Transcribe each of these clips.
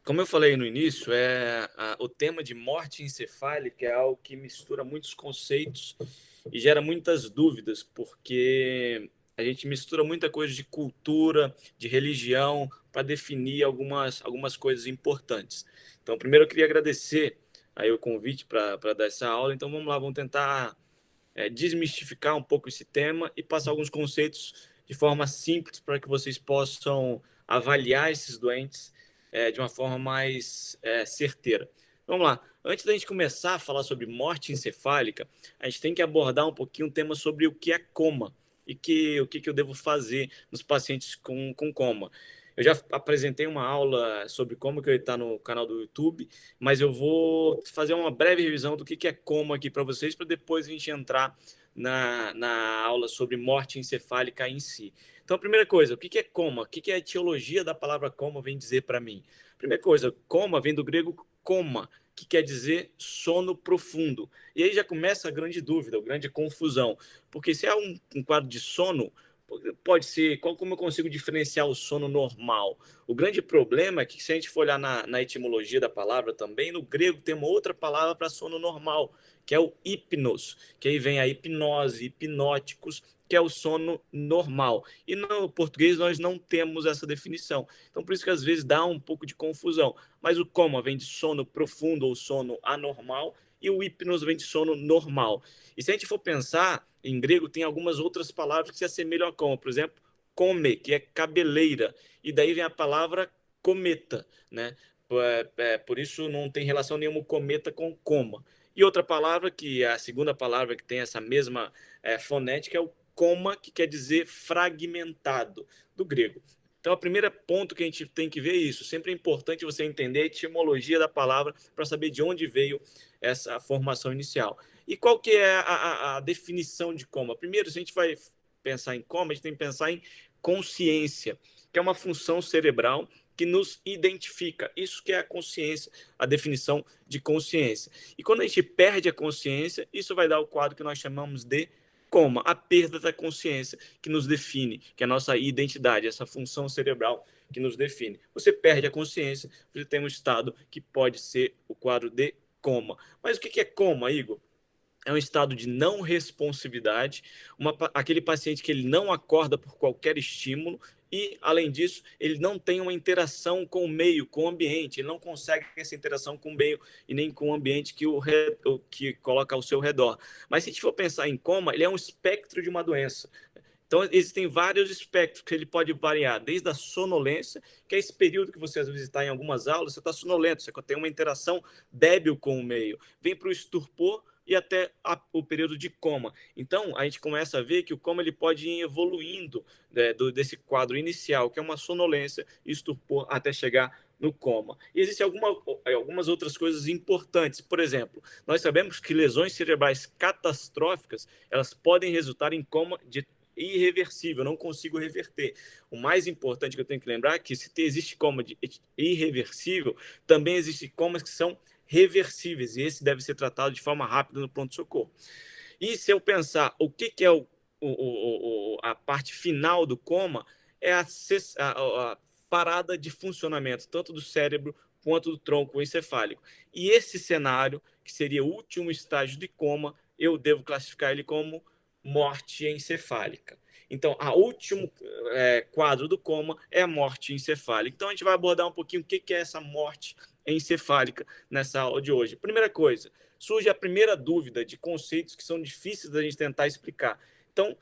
Como eu falei no início, o tema de morte encefálica é algo que mistura muitos conceitos e gera muitas dúvidas, porque a gente mistura muita coisa de cultura, de religião, para definir algumas coisas importantes. Então, primeiro eu queria agradecer aí o convite para dar essa aula. Então, vamos lá, vamos tentar desmistificar um pouco esse tema e passar alguns conceitos de forma simples para que vocês possam avaliar esses doentes de uma forma mais certeira. Vamos lá. Antes da gente começar a falar sobre morte encefálica, a gente tem que abordar um pouquinho um tema sobre o que é coma e o que eu devo fazer nos pacientes com coma. Eu já apresentei uma aula sobre coma que está no canal do YouTube, mas eu vou fazer uma breve revisão do que é coma aqui para vocês, para depois a gente entrar na aula sobre morte encefálica em si. Então, a primeira coisa, o que é coma? O que a etiologia da palavra coma vem dizer para mim? Primeira coisa, coma vem do grego coma, que quer dizer sono profundo. E aí já começa a grande dúvida, a grande confusão, porque se é um quadro de sono, pode ser, como eu consigo diferenciar o sono normal? O grande problema é que, se a gente for olhar na etimologia da palavra também, no grego tem uma outra palavra para sono normal, que é o hipnos, que aí vem a hipnose, hipnóticos, que é o sono normal. E no português nós não temos essa definição. Então, por isso que às vezes dá um pouco de confusão. Mas o coma vem de sono profundo ou sono anormal, e o hipnos vem de sono normal. E se a gente for pensar, em grego tem algumas outras palavras que se assemelham a coma. Por exemplo, come, que é cabeleira. E daí vem a palavra cometa, né? Por isso não tem relação nenhuma cometa com coma. E outra palavra, que é a segunda palavra que tem essa mesma fonética, é o coma, que quer dizer fragmentado, do grego. Então, o primeiro ponto que a gente tem que ver é isso. Sempre é importante você entender a etimologia da palavra para saber de onde veio essa formação inicial. E qual que é a definição de coma? Primeiro, se a gente vai pensar em coma, a gente tem que pensar em consciência, que é uma função cerebral que nos identifica. Isso que é a consciência, a definição de consciência. E quando a gente perde a consciência, isso vai dar o quadro que nós chamamos de coma, a perda da consciência, que nos define, que é a nossa identidade, essa função cerebral que nos define. Você perde a consciência, você tem um estado que pode ser o quadro de coma. Mas o que é coma, Igor? É um estado de não responsividade, aquele paciente que ele não acorda por qualquer estímulo e, além disso, ele não tem uma interação com o meio, com o ambiente, ele não consegue essa interação com o meio e nem com o ambiente que coloca ao seu redor. Mas se a gente for pensar em coma, ele é um espectro de uma doença. Então, existem vários espectros que ele pode variar, desde a sonolência, que é esse período que você às vezes está em algumas aulas, você está sonolento, você tem uma interação débil com o meio. Vem para o estupor e até o período de coma. Então, a gente começa a ver que o coma ele pode ir evoluindo, né, desse quadro inicial, que é uma sonolência e estupor, até chegar no coma. E existem algumas outras coisas importantes. Por exemplo, nós sabemos que lesões cerebrais catastróficas elas podem resultar em coma de irreversível, não consigo reverter. O mais importante que eu tenho que lembrar é que se existe coma de irreversível, também existem comas que são reversíveis, e esse deve ser tratado de forma rápida no pronto-socorro. E se eu pensar o que é a parte final do coma, é a parada de funcionamento, tanto do cérebro quanto do tronco encefálico. E esse cenário, que seria o último estágio de coma, eu devo classificar ele como morte encefálica. Então, o último quadro do coma é a morte encefálica. Então, a gente vai abordar um pouquinho o que é essa morte encefálica nessa aula de hoje. Primeira coisa, surge a primeira dúvida de conceitos que são difíceis da gente tentar explicar. Então,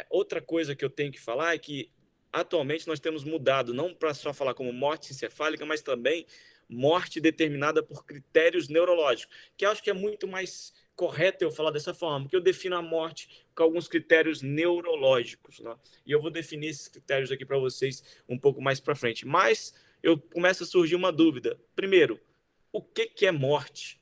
outra coisa que eu tenho que falar é que atualmente nós temos mudado, não para só falar como morte encefálica, mas também morte determinada por critérios neurológicos, que eu acho que é muito mais correto eu falar dessa forma, porque eu defino a morte com alguns critérios neurológicos, né? E eu vou definir esses critérios aqui para vocês um pouco mais para frente. Mas eu começa a surgir uma dúvida. Primeiro, o que é morte?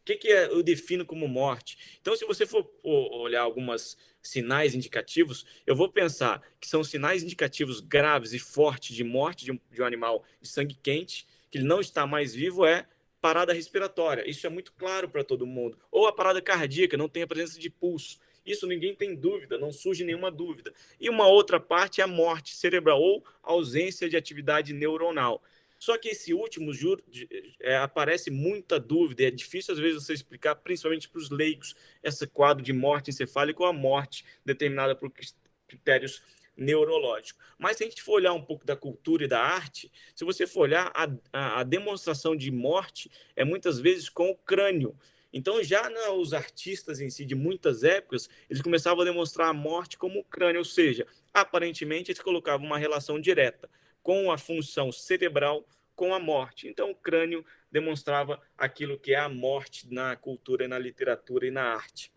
O que eu defino como morte? Então, se você for olhar alguns sinais indicativos, eu vou pensar que são sinais indicativos graves e fortes de morte de um animal de sangue quente, que ele não está mais vivo, é parada respiratória. Isso é muito claro para todo mundo. Ou a parada cardíaca, não tem a presença de pulso. Isso ninguém tem dúvida, não surge nenhuma dúvida. E uma outra parte é a morte cerebral ou ausência de atividade neuronal. Só que esse último aparece muita dúvida, é difícil às vezes você explicar, principalmente para os leigos, esse quadro de morte encefálica ou a morte determinada por critérios neurológicos. Mas se a gente for olhar um pouco da cultura e da arte, se você for olhar, a demonstração de morte é muitas vezes com o crânio. Então, já os artistas em si, de muitas épocas, eles começavam a demonstrar a morte como o crânio, ou seja, aparentemente eles colocavam uma relação direta com a função cerebral com a morte. Então, o crânio demonstrava aquilo que é a morte na cultura, na literatura e na arte.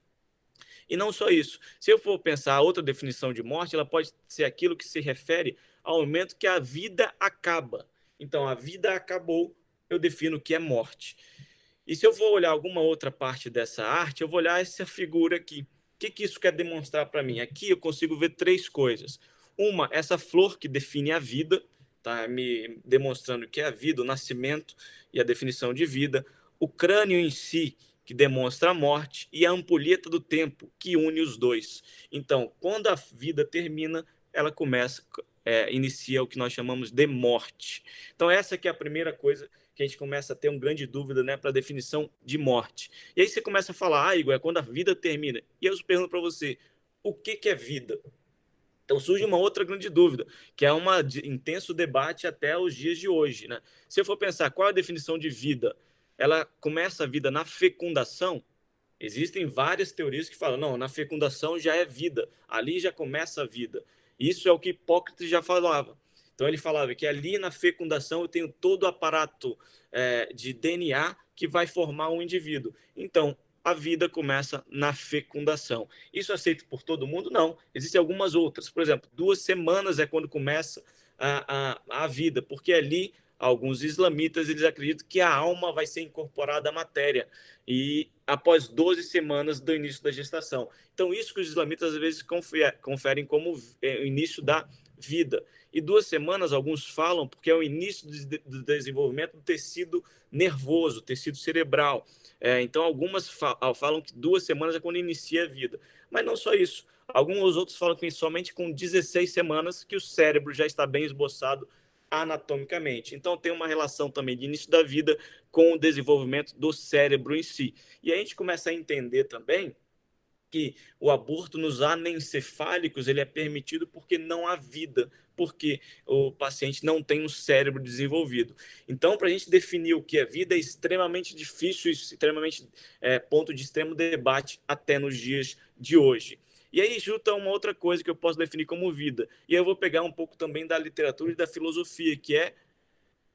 E não só isso. Se eu for pensar outra definição de morte, ela pode ser aquilo que se refere ao momento que a vida acaba. Então, a vida acabou, eu defino que é morte. E se eu vou olhar alguma outra parte dessa arte, eu vou olhar essa figura aqui. O que isso quer demonstrar para mim? Aqui eu consigo ver três coisas. Uma, essa flor que define a vida, tá me demonstrando que é a vida, o nascimento e a definição de vida. O crânio em si, que demonstra a morte, e a ampulheta do tempo, que une os dois. Então, quando a vida termina, ela inicia o que nós chamamos de morte. Então, essa que é a primeira coisa que a gente começa a ter uma grande dúvida, né, para a definição de morte. E aí você começa a falar, Igor, é quando a vida termina. E eu pergunto para você, o que é vida? Então surge uma outra grande dúvida, que é um intenso debate até os dias de hoje, né? Se eu for pensar qual é a definição de vida, ela começa a vida na fecundação. Existem várias teorias que falam, não, na fecundação já é vida, ali já começa a vida. Isso é o que Hipócrates já falava. Então ele falava que ali na fecundação eu tenho todo o aparato de DNA que vai formar um indivíduo. Então a vida começa na fecundação. Isso é aceito por todo mundo? Não. Existem algumas outras. Por exemplo, 2 semanas é quando começa a vida, porque ali alguns islamitas eles acreditam que a alma vai ser incorporada à matéria e após 12 semanas do início da gestação. Então, isso que os islamitas às vezes conferem como o início da vida. E 2 semanas, alguns falam, porque é o início do desenvolvimento do tecido nervoso, tecido cerebral. Então, algumas falam que 2 semanas é quando inicia a vida. Mas não só isso. Alguns outros falam que somente com 16 semanas que o cérebro já está bem esboçado anatomicamente. Então, tem uma relação também de início da vida com o desenvolvimento do cérebro em si. E a gente começa a entender também que o aborto nos anencefálicos ele é permitido porque não há vida, porque o paciente não tem um cérebro desenvolvido. Então, para a gente definir o que é vida é extremamente difícil, extremamente ponto de extremo debate até nos dias de hoje. E aí junta uma outra coisa que eu posso definir como vida. E eu vou pegar um pouco também da literatura e da filosofia, que é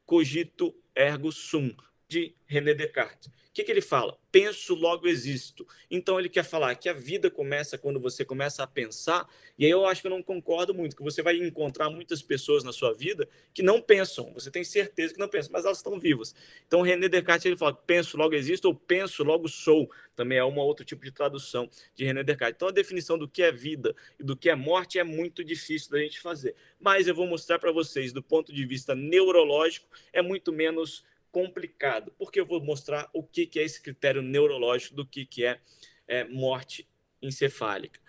cogito ergo sum, de René Descartes. O que ele fala? Penso, logo existo. Então ele quer falar que a vida começa quando você começa a pensar, e aí eu acho que eu não concordo muito, que você vai encontrar muitas pessoas na sua vida que não pensam, você tem certeza que não pensam, mas elas estão vivas. Então René Descartes ele fala, penso, logo existo, ou penso, logo sou, também é um outro tipo de tradução de René Descartes. Então a definição do que é vida e do que é morte é muito difícil da gente fazer, mas eu vou mostrar para vocês, do ponto de vista neurológico, é muito menos complicado, porque eu vou mostrar o que é esse critério neurológico do que é morte encefálica.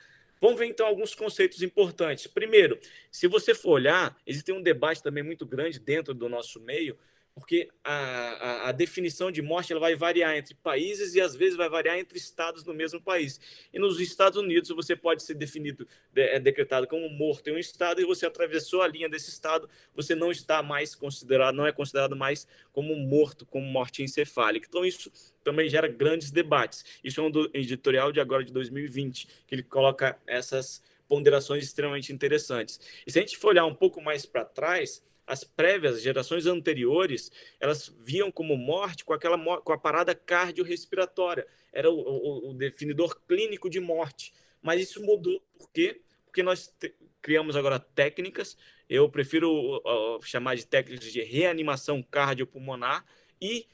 Vamos ver então alguns conceitos importantes. Primeiro, se você for olhar, existe um debate também muito grande dentro do nosso meio, porque a definição de morte ela vai variar entre países e às vezes vai variar entre estados no mesmo país. E nos Estados Unidos você pode ser definido, decretado como morto em um estado e você atravessou a linha desse estado, você não está mais considerado, não é considerado mais como morto, como morte encefálica. Então isso também gera grandes debates. Isso é um editorial de agora de 2020 que ele coloca essas ponderações extremamente interessantes. E se a gente for olhar um pouco mais para trás, as prévias, gerações anteriores, elas viam como morte com a parada cardiorrespiratória. Era o definidor clínico de morte. Mas isso mudou. Por quê? Porque nós criamos agora técnicas, eu prefiro chamar de técnicas de reanimação cardiopulmonar e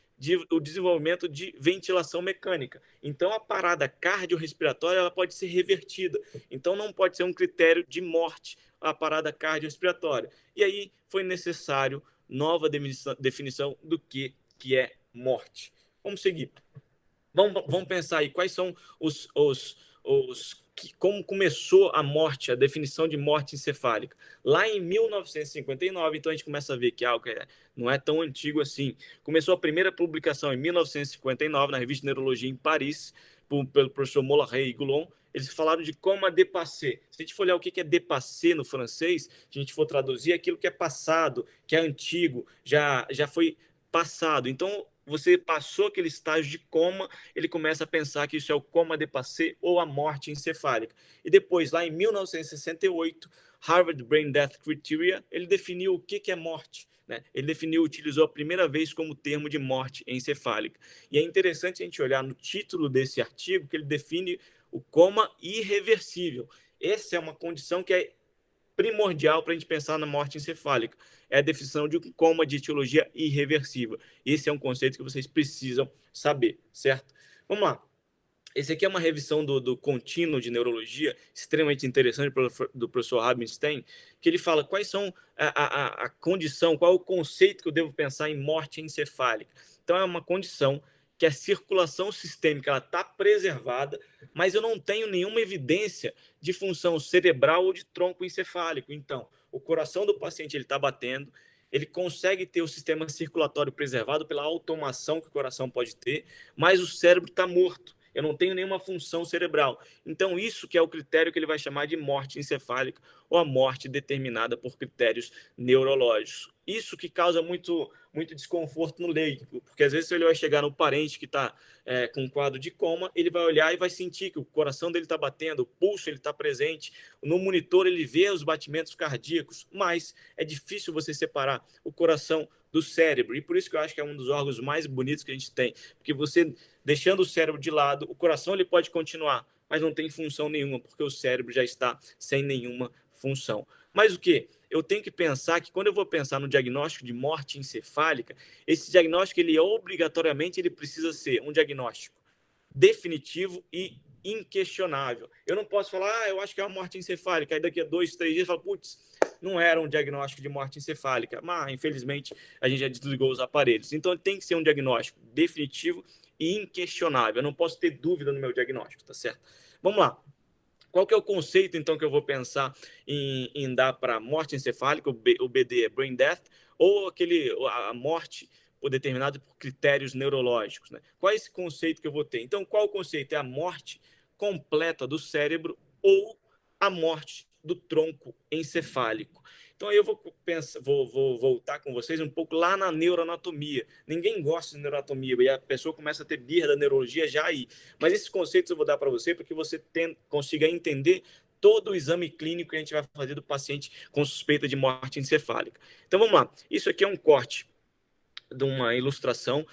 o desenvolvimento de ventilação mecânica. Então, a parada cardiorrespiratória ela pode ser revertida. Então, não pode ser um critério de morte a parada cardiorrespiratória. E aí foi necessário nova definição do que é morte. Vamos seguir. Vamos pensar aí quais são como começou a morte, a definição de morte encefálica. Lá em 1959, então a gente começa a ver que algo não é tão antigo assim. Começou a primeira publicação em 1959 na revista de Neurologia em Paris, pelo professor Mollaret e Goulon. Eles falaram de coma de passé. Se a gente for olhar o que é dépassé no francês, se a gente for traduzir, é aquilo que é passado, que é antigo, já foi passado. Então, você passou aquele estágio de coma, ele começa a pensar que isso é o coma de passé ou a morte encefálica. E depois, lá em 1968, Harvard Brain Death Criteria, ele definiu o que é morte. Né? Ele utilizou a primeira vez como termo de morte encefálica. E é interessante a gente olhar no título desse artigo que ele define o coma irreversível. Essa é uma condição que é primordial para a gente pensar na morte encefálica. É a definição de um coma de etiologia irreversível. Esse é um conceito que vocês precisam saber, certo? Vamos lá. Esse aqui é uma revisão do contínuo de neurologia, extremamente interessante, do professor Rubinstein, que ele fala quais são a condição, qual é o conceito que eu devo pensar em morte encefálica. Então, é uma condição que a circulação sistêmica está preservada, mas eu não tenho nenhuma evidência de função cerebral ou de tronco encefálico. Então, o coração do paciente está batendo, ele consegue ter o sistema circulatório preservado pela automação que o coração pode ter, mas o cérebro está morto. Eu não tenho nenhuma função cerebral. Então, isso que é o critério que ele vai chamar de morte encefálica ou a morte determinada por critérios neurológicos. Isso que causa muito desconforto no leigo, porque às vezes ele vai chegar no parente que está com um quadro de coma, ele vai olhar e vai sentir que o coração dele está batendo, o pulso ele está presente, no monitor ele vê os batimentos cardíacos, mas é difícil você separar o coração do cérebro, e por isso que eu acho que é um dos órgãos mais bonitos que a gente tem, porque você, deixando o cérebro de lado, o coração ele pode continuar, mas não tem função nenhuma, porque o cérebro já está sem nenhuma função. Mas o que? Eu tenho que pensar que quando eu vou pensar no diagnóstico de morte encefálica, esse diagnóstico, ele obrigatoriamente ele precisa ser um diagnóstico definitivo e inquestionável. Eu não posso falar, eu acho que é uma morte encefálica, aí daqui a 2, 3 dias eu falo, putz, não era um diagnóstico de morte encefálica, mas infelizmente a gente já desligou os aparelhos. Então tem que ser um diagnóstico definitivo e inquestionável. Eu não posso ter dúvida no meu diagnóstico, tá certo? Vamos lá. Qual que é o conceito, então, que eu vou pensar em dar para morte encefálica, o BD é Brain Death, ou a morte determinada por critérios neurológicos? Né? Qual é esse conceito que eu vou ter? Então, qual o conceito? É a morte completa do cérebro ou a morte do tronco encefálico? Então, aí eu vou voltar com vocês um pouco lá na neuroanatomia. Ninguém gosta de neuroanatomia e a pessoa começa a ter birra da neurologia já aí. Mas esses conceitos eu vou dar para você para que você consiga entender todo o exame clínico que a gente vai fazer do paciente com suspeita de morte encefálica. Então, vamos lá. Isso aqui é um corte de uma ilustração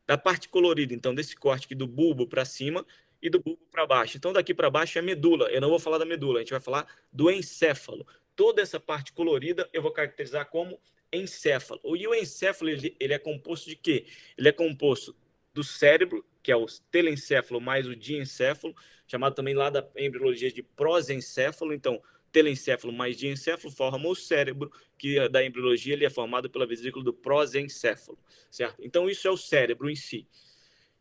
da parte colorida, então, desse corte aqui do bulbo para cima e do bulbo para baixo. Então, daqui para baixo é a medula. Eu não vou falar da medula, a gente vai falar do encéfalo. Toda essa parte colorida eu vou caracterizar como encéfalo. E o encéfalo, ele é composto de quê? Ele é composto do cérebro, que é o telencéfalo, mais o diencéfalo, chamado também lá da embriologia de prosencéfalo. Então, telencéfalo mais diencéfalo forma o cérebro, que da embriologia ele é formado pela vesícula do prosencéfalo, certo? Então, isso é o cérebro em si.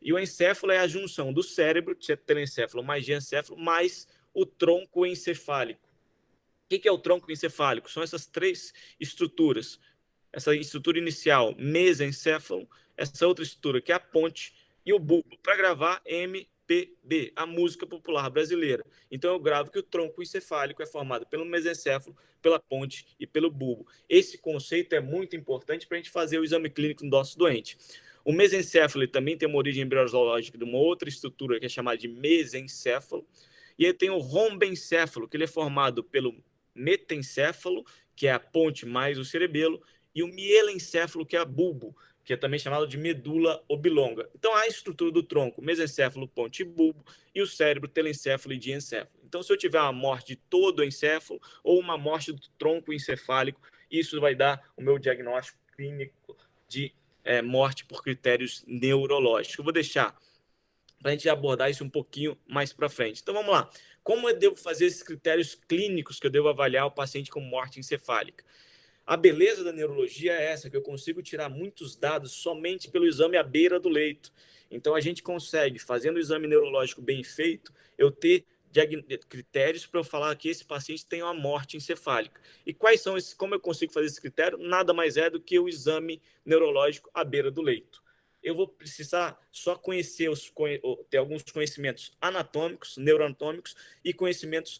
E o encéfalo é a junção do cérebro, telencéfalo mais diencéfalo, mais o tronco encefálico. O que é o tronco encefálico? São essas três estruturas. Essa estrutura inicial, mesencéfalo, essa outra estrutura que é a ponte, e o bulbo, para gravar MPB, a música popular brasileira. Então eu gravo que o tronco encefálico é formado pelo mesencéfalo, pela ponte e pelo bulbo. Esse conceito é muito importante para a gente fazer o exame clínico do nosso doente. O mesencéfalo também tem uma origem embriológica de uma outra estrutura que é chamada de mesencéfalo. E aí tem o rombencéfalo, que ele é formado pelo metencéfalo, que é a ponte mais o cerebelo, e o mielencéfalo, que é a bulbo, que é também chamado de medula oblonga. Então, a estrutura do tronco, mesencéfalo, ponte e bulbo, e o cérebro, telencéfalo e diencéfalo. Então, se eu tiver uma morte de todo o encéfalo ou uma morte do tronco encefálico, isso vai dar o meu diagnóstico clínico de morte por critérios neurológicos. Eu vou deixar para a gente abordar isso um pouquinho mais para frente. Então, vamos lá. Como eu devo fazer esses critérios clínicos que eu devo avaliar o paciente com morte encefálica? A beleza da neurologia é essa, que eu consigo tirar muitos dados somente pelo exame à beira do leito. Então, a gente consegue, fazendo o exame neurológico bem feito, eu ter critérios para eu falar que esse paciente tem uma morte encefálica. E quais são esses? Como eu consigo fazer esse critério? Nada mais é do que o exame neurológico à beira do leito. Eu vou precisar só conhecer ter alguns conhecimentos anatômicos, neuroanatômicos e conhecimentos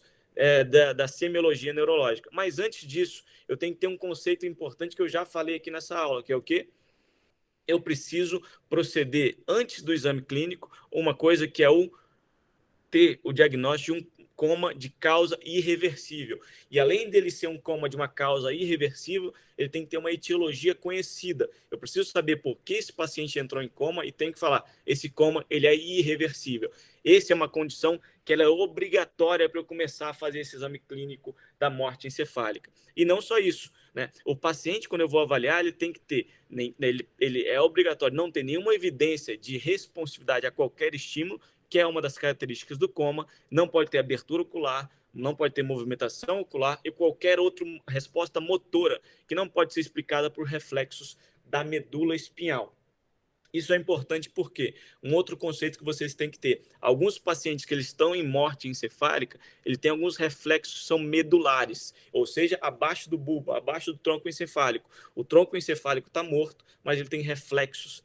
da semiologia neurológica. Mas antes disso, eu tenho que ter um conceito importante que eu já falei aqui nessa aula, que é o quê? Eu preciso proceder antes do exame clínico, uma coisa que é ter o diagnóstico de um coma de causa irreversível. E além dele ser um coma de uma causa irreversível, ele tem que ter uma etiologia conhecida. Eu preciso saber por que esse paciente entrou em coma e tenho que falar, esse coma ele é irreversível. Essa é uma condição que ela é obrigatória para eu começar a fazer esse exame clínico da morte encefálica. E não só isso, né? O paciente, quando eu vou avaliar, ele tem que ter, ele é obrigatório não ter nenhuma evidência de responsividade a qualquer estímulo, que é uma das características do coma, não pode ter abertura ocular, não pode ter movimentação ocular e qualquer outra resposta motora que não pode ser explicada por reflexos da medula espinhal. Isso é importante porque um outro conceito que vocês têm que ter, alguns pacientes que eles estão em morte encefálica, ele tem alguns reflexos que são medulares, ou seja, abaixo do bulbo, abaixo do tronco encefálico. O tronco encefálico está morto, mas ele tem reflexos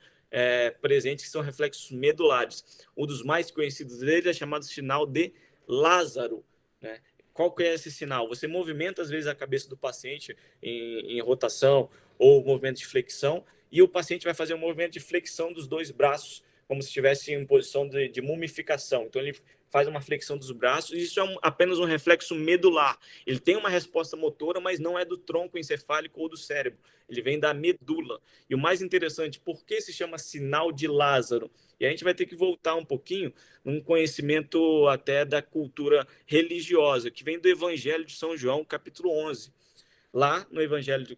presentes que são reflexos medulares. Um dos mais conhecidos dele é chamado sinal de Lázaro, né? Qual que é esse sinal? Você movimenta às vezes a cabeça do paciente em rotação ou movimento de flexão, e o paciente vai fazer um movimento de flexão dos dois braços, como se estivesse em posição de mumificação. Então, ele faz uma flexão dos braços, e isso é apenas um reflexo medular. Ele tem uma resposta motora, mas não é do tronco encefálico ou do cérebro. Ele vem da medula. E o mais interessante, por que se chama sinal de Lázaro? E a gente vai ter que voltar um pouquinho num conhecimento até da cultura religiosa, que vem do Evangelho de São João, capítulo 11. Lá no Evangelho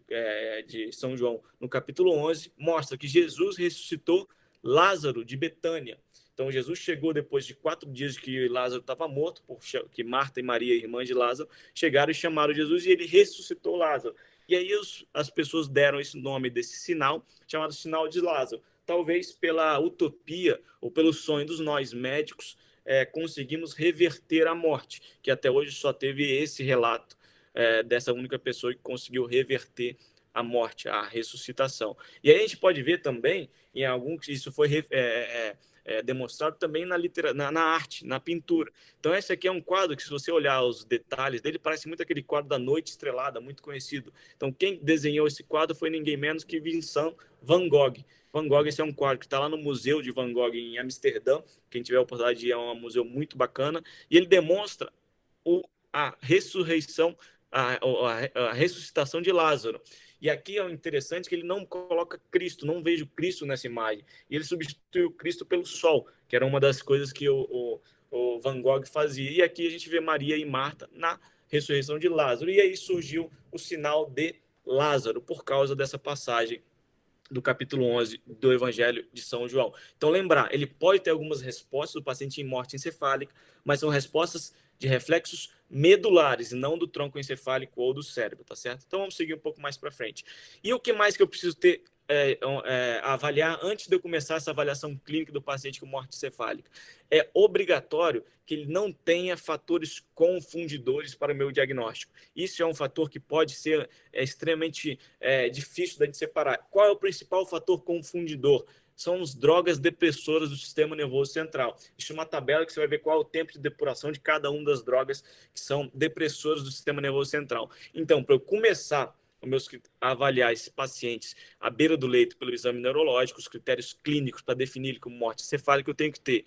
de São João, no capítulo 11, mostra que Jesus ressuscitou Lázaro de Betânia. Então, Jesus chegou depois de 4 dias que Lázaro estava morto, porque Marta e Maria, irmãs de Lázaro, chegaram e chamaram Jesus e ele ressuscitou Lázaro. E aí as pessoas deram esse nome desse sinal, chamado sinal de Lázaro. Talvez pela utopia ou pelo sonho dos nós médicos, conseguimos reverter a morte, que até hoje só teve esse relato dessa única pessoa que conseguiu reverter a morte, a ressuscitação. E aí a gente pode ver também, em alguns, isso foi demonstrado também na arte, na pintura. Então, esse aqui é um quadro que, se você olhar os detalhes dele, parece muito aquele quadro da Noite Estrelada, muito conhecido. Então, quem desenhou esse quadro foi ninguém menos que Vincent Van Gogh. Van Gogh, esse é um quadro que está lá no Museu de Van Gogh em Amsterdã. Quem tiver a oportunidade de ir, é um museu muito bacana. E ele demonstra a ressurreição, a ressuscitação de Lázaro. E aqui é o interessante que ele não coloca Cristo, não vejo Cristo nessa imagem. E ele substitui o Cristo pelo sol, que era uma das coisas que o Van Gogh fazia. E aqui a gente vê Maria e Marta na ressurreição de Lázaro. E aí surgiu o sinal de Lázaro, por causa dessa passagem do capítulo 11 do Evangelho de São João. Então, lembrar, ele pode ter algumas respostas do paciente em morte encefálica, mas são respostas de reflexos medulares, e não do tronco encefálico ou do cérebro, tá certo? Então, vamos seguir um pouco mais para frente. E o que mais que eu preciso ter avaliar antes de eu começar essa avaliação clínica do paciente com morte encefálica? É obrigatório que ele não tenha fatores confundidores para o meu diagnóstico. Isso é um fator que pode ser extremamente difícil de separar. Qual é o principal fator confundidor? São as drogas depressoras do sistema nervoso central. Isso é uma tabela que você vai ver qual é o tempo de depuração de cada uma das drogas que são depressoras do sistema nervoso central. Então, para eu começar a avaliar esses pacientes à beira do leito pelo exame neurológico, os critérios clínicos para definir como morte encefálica, eu tenho que ter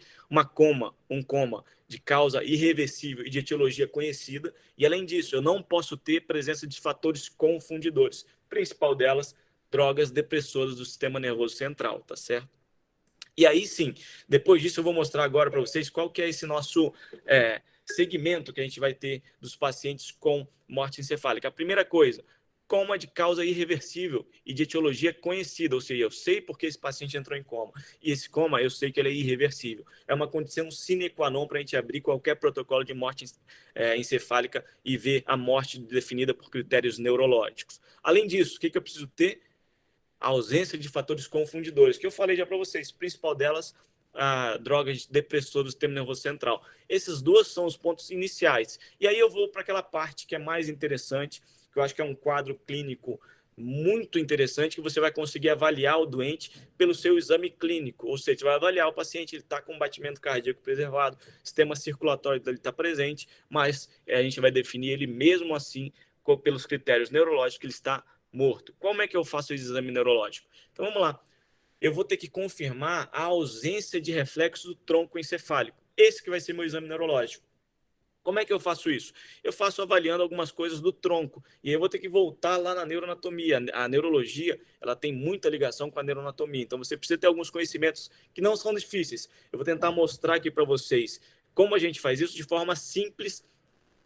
um coma de causa irreversível e de etiologia conhecida, e além disso, eu não posso ter presença de fatores confundidores, principal delas, drogas depressoras do sistema nervoso central, tá certo? E aí sim, depois disso eu vou mostrar agora para vocês qual que é esse nosso segmento que a gente vai ter dos pacientes com morte encefálica. A primeira coisa, coma de causa irreversível e de etiologia conhecida, ou seja, eu sei porque esse paciente entrou em coma, e esse coma eu sei que ele é irreversível. É uma condição sine qua non para a gente abrir qualquer protocolo de morte encefálica e ver a morte definida por critérios neurológicos. Além disso, o que eu preciso ter? A ausência de fatores confundidores, que eu falei já para vocês, o principal delas drogas depressoras do sistema nervoso central. Esses dois são os pontos iniciais. E aí eu vou para aquela parte que é mais interessante, que eu acho que é um quadro clínico muito interessante, que você vai conseguir avaliar o doente pelo seu exame clínico, ou seja, você vai avaliar o paciente, ele está com um batimento cardíaco preservado, sistema circulatório dele está presente, mas a gente vai definir ele mesmo assim pelos critérios neurológicos que ele está morto. Como é que eu faço o exame neurológico? Então vamos lá. Eu vou ter que confirmar a ausência de reflexo do tronco encefálico. Esse que vai ser meu exame neurológico. Como é que eu faço isso? Eu faço avaliando algumas coisas do tronco. E aí eu vou ter que voltar lá na neuroanatomia. A neurologia, ela tem muita ligação com a neuroanatomia. Então você precisa ter alguns conhecimentos que não são difíceis. Eu vou tentar mostrar aqui para vocês como a gente faz isso de forma simples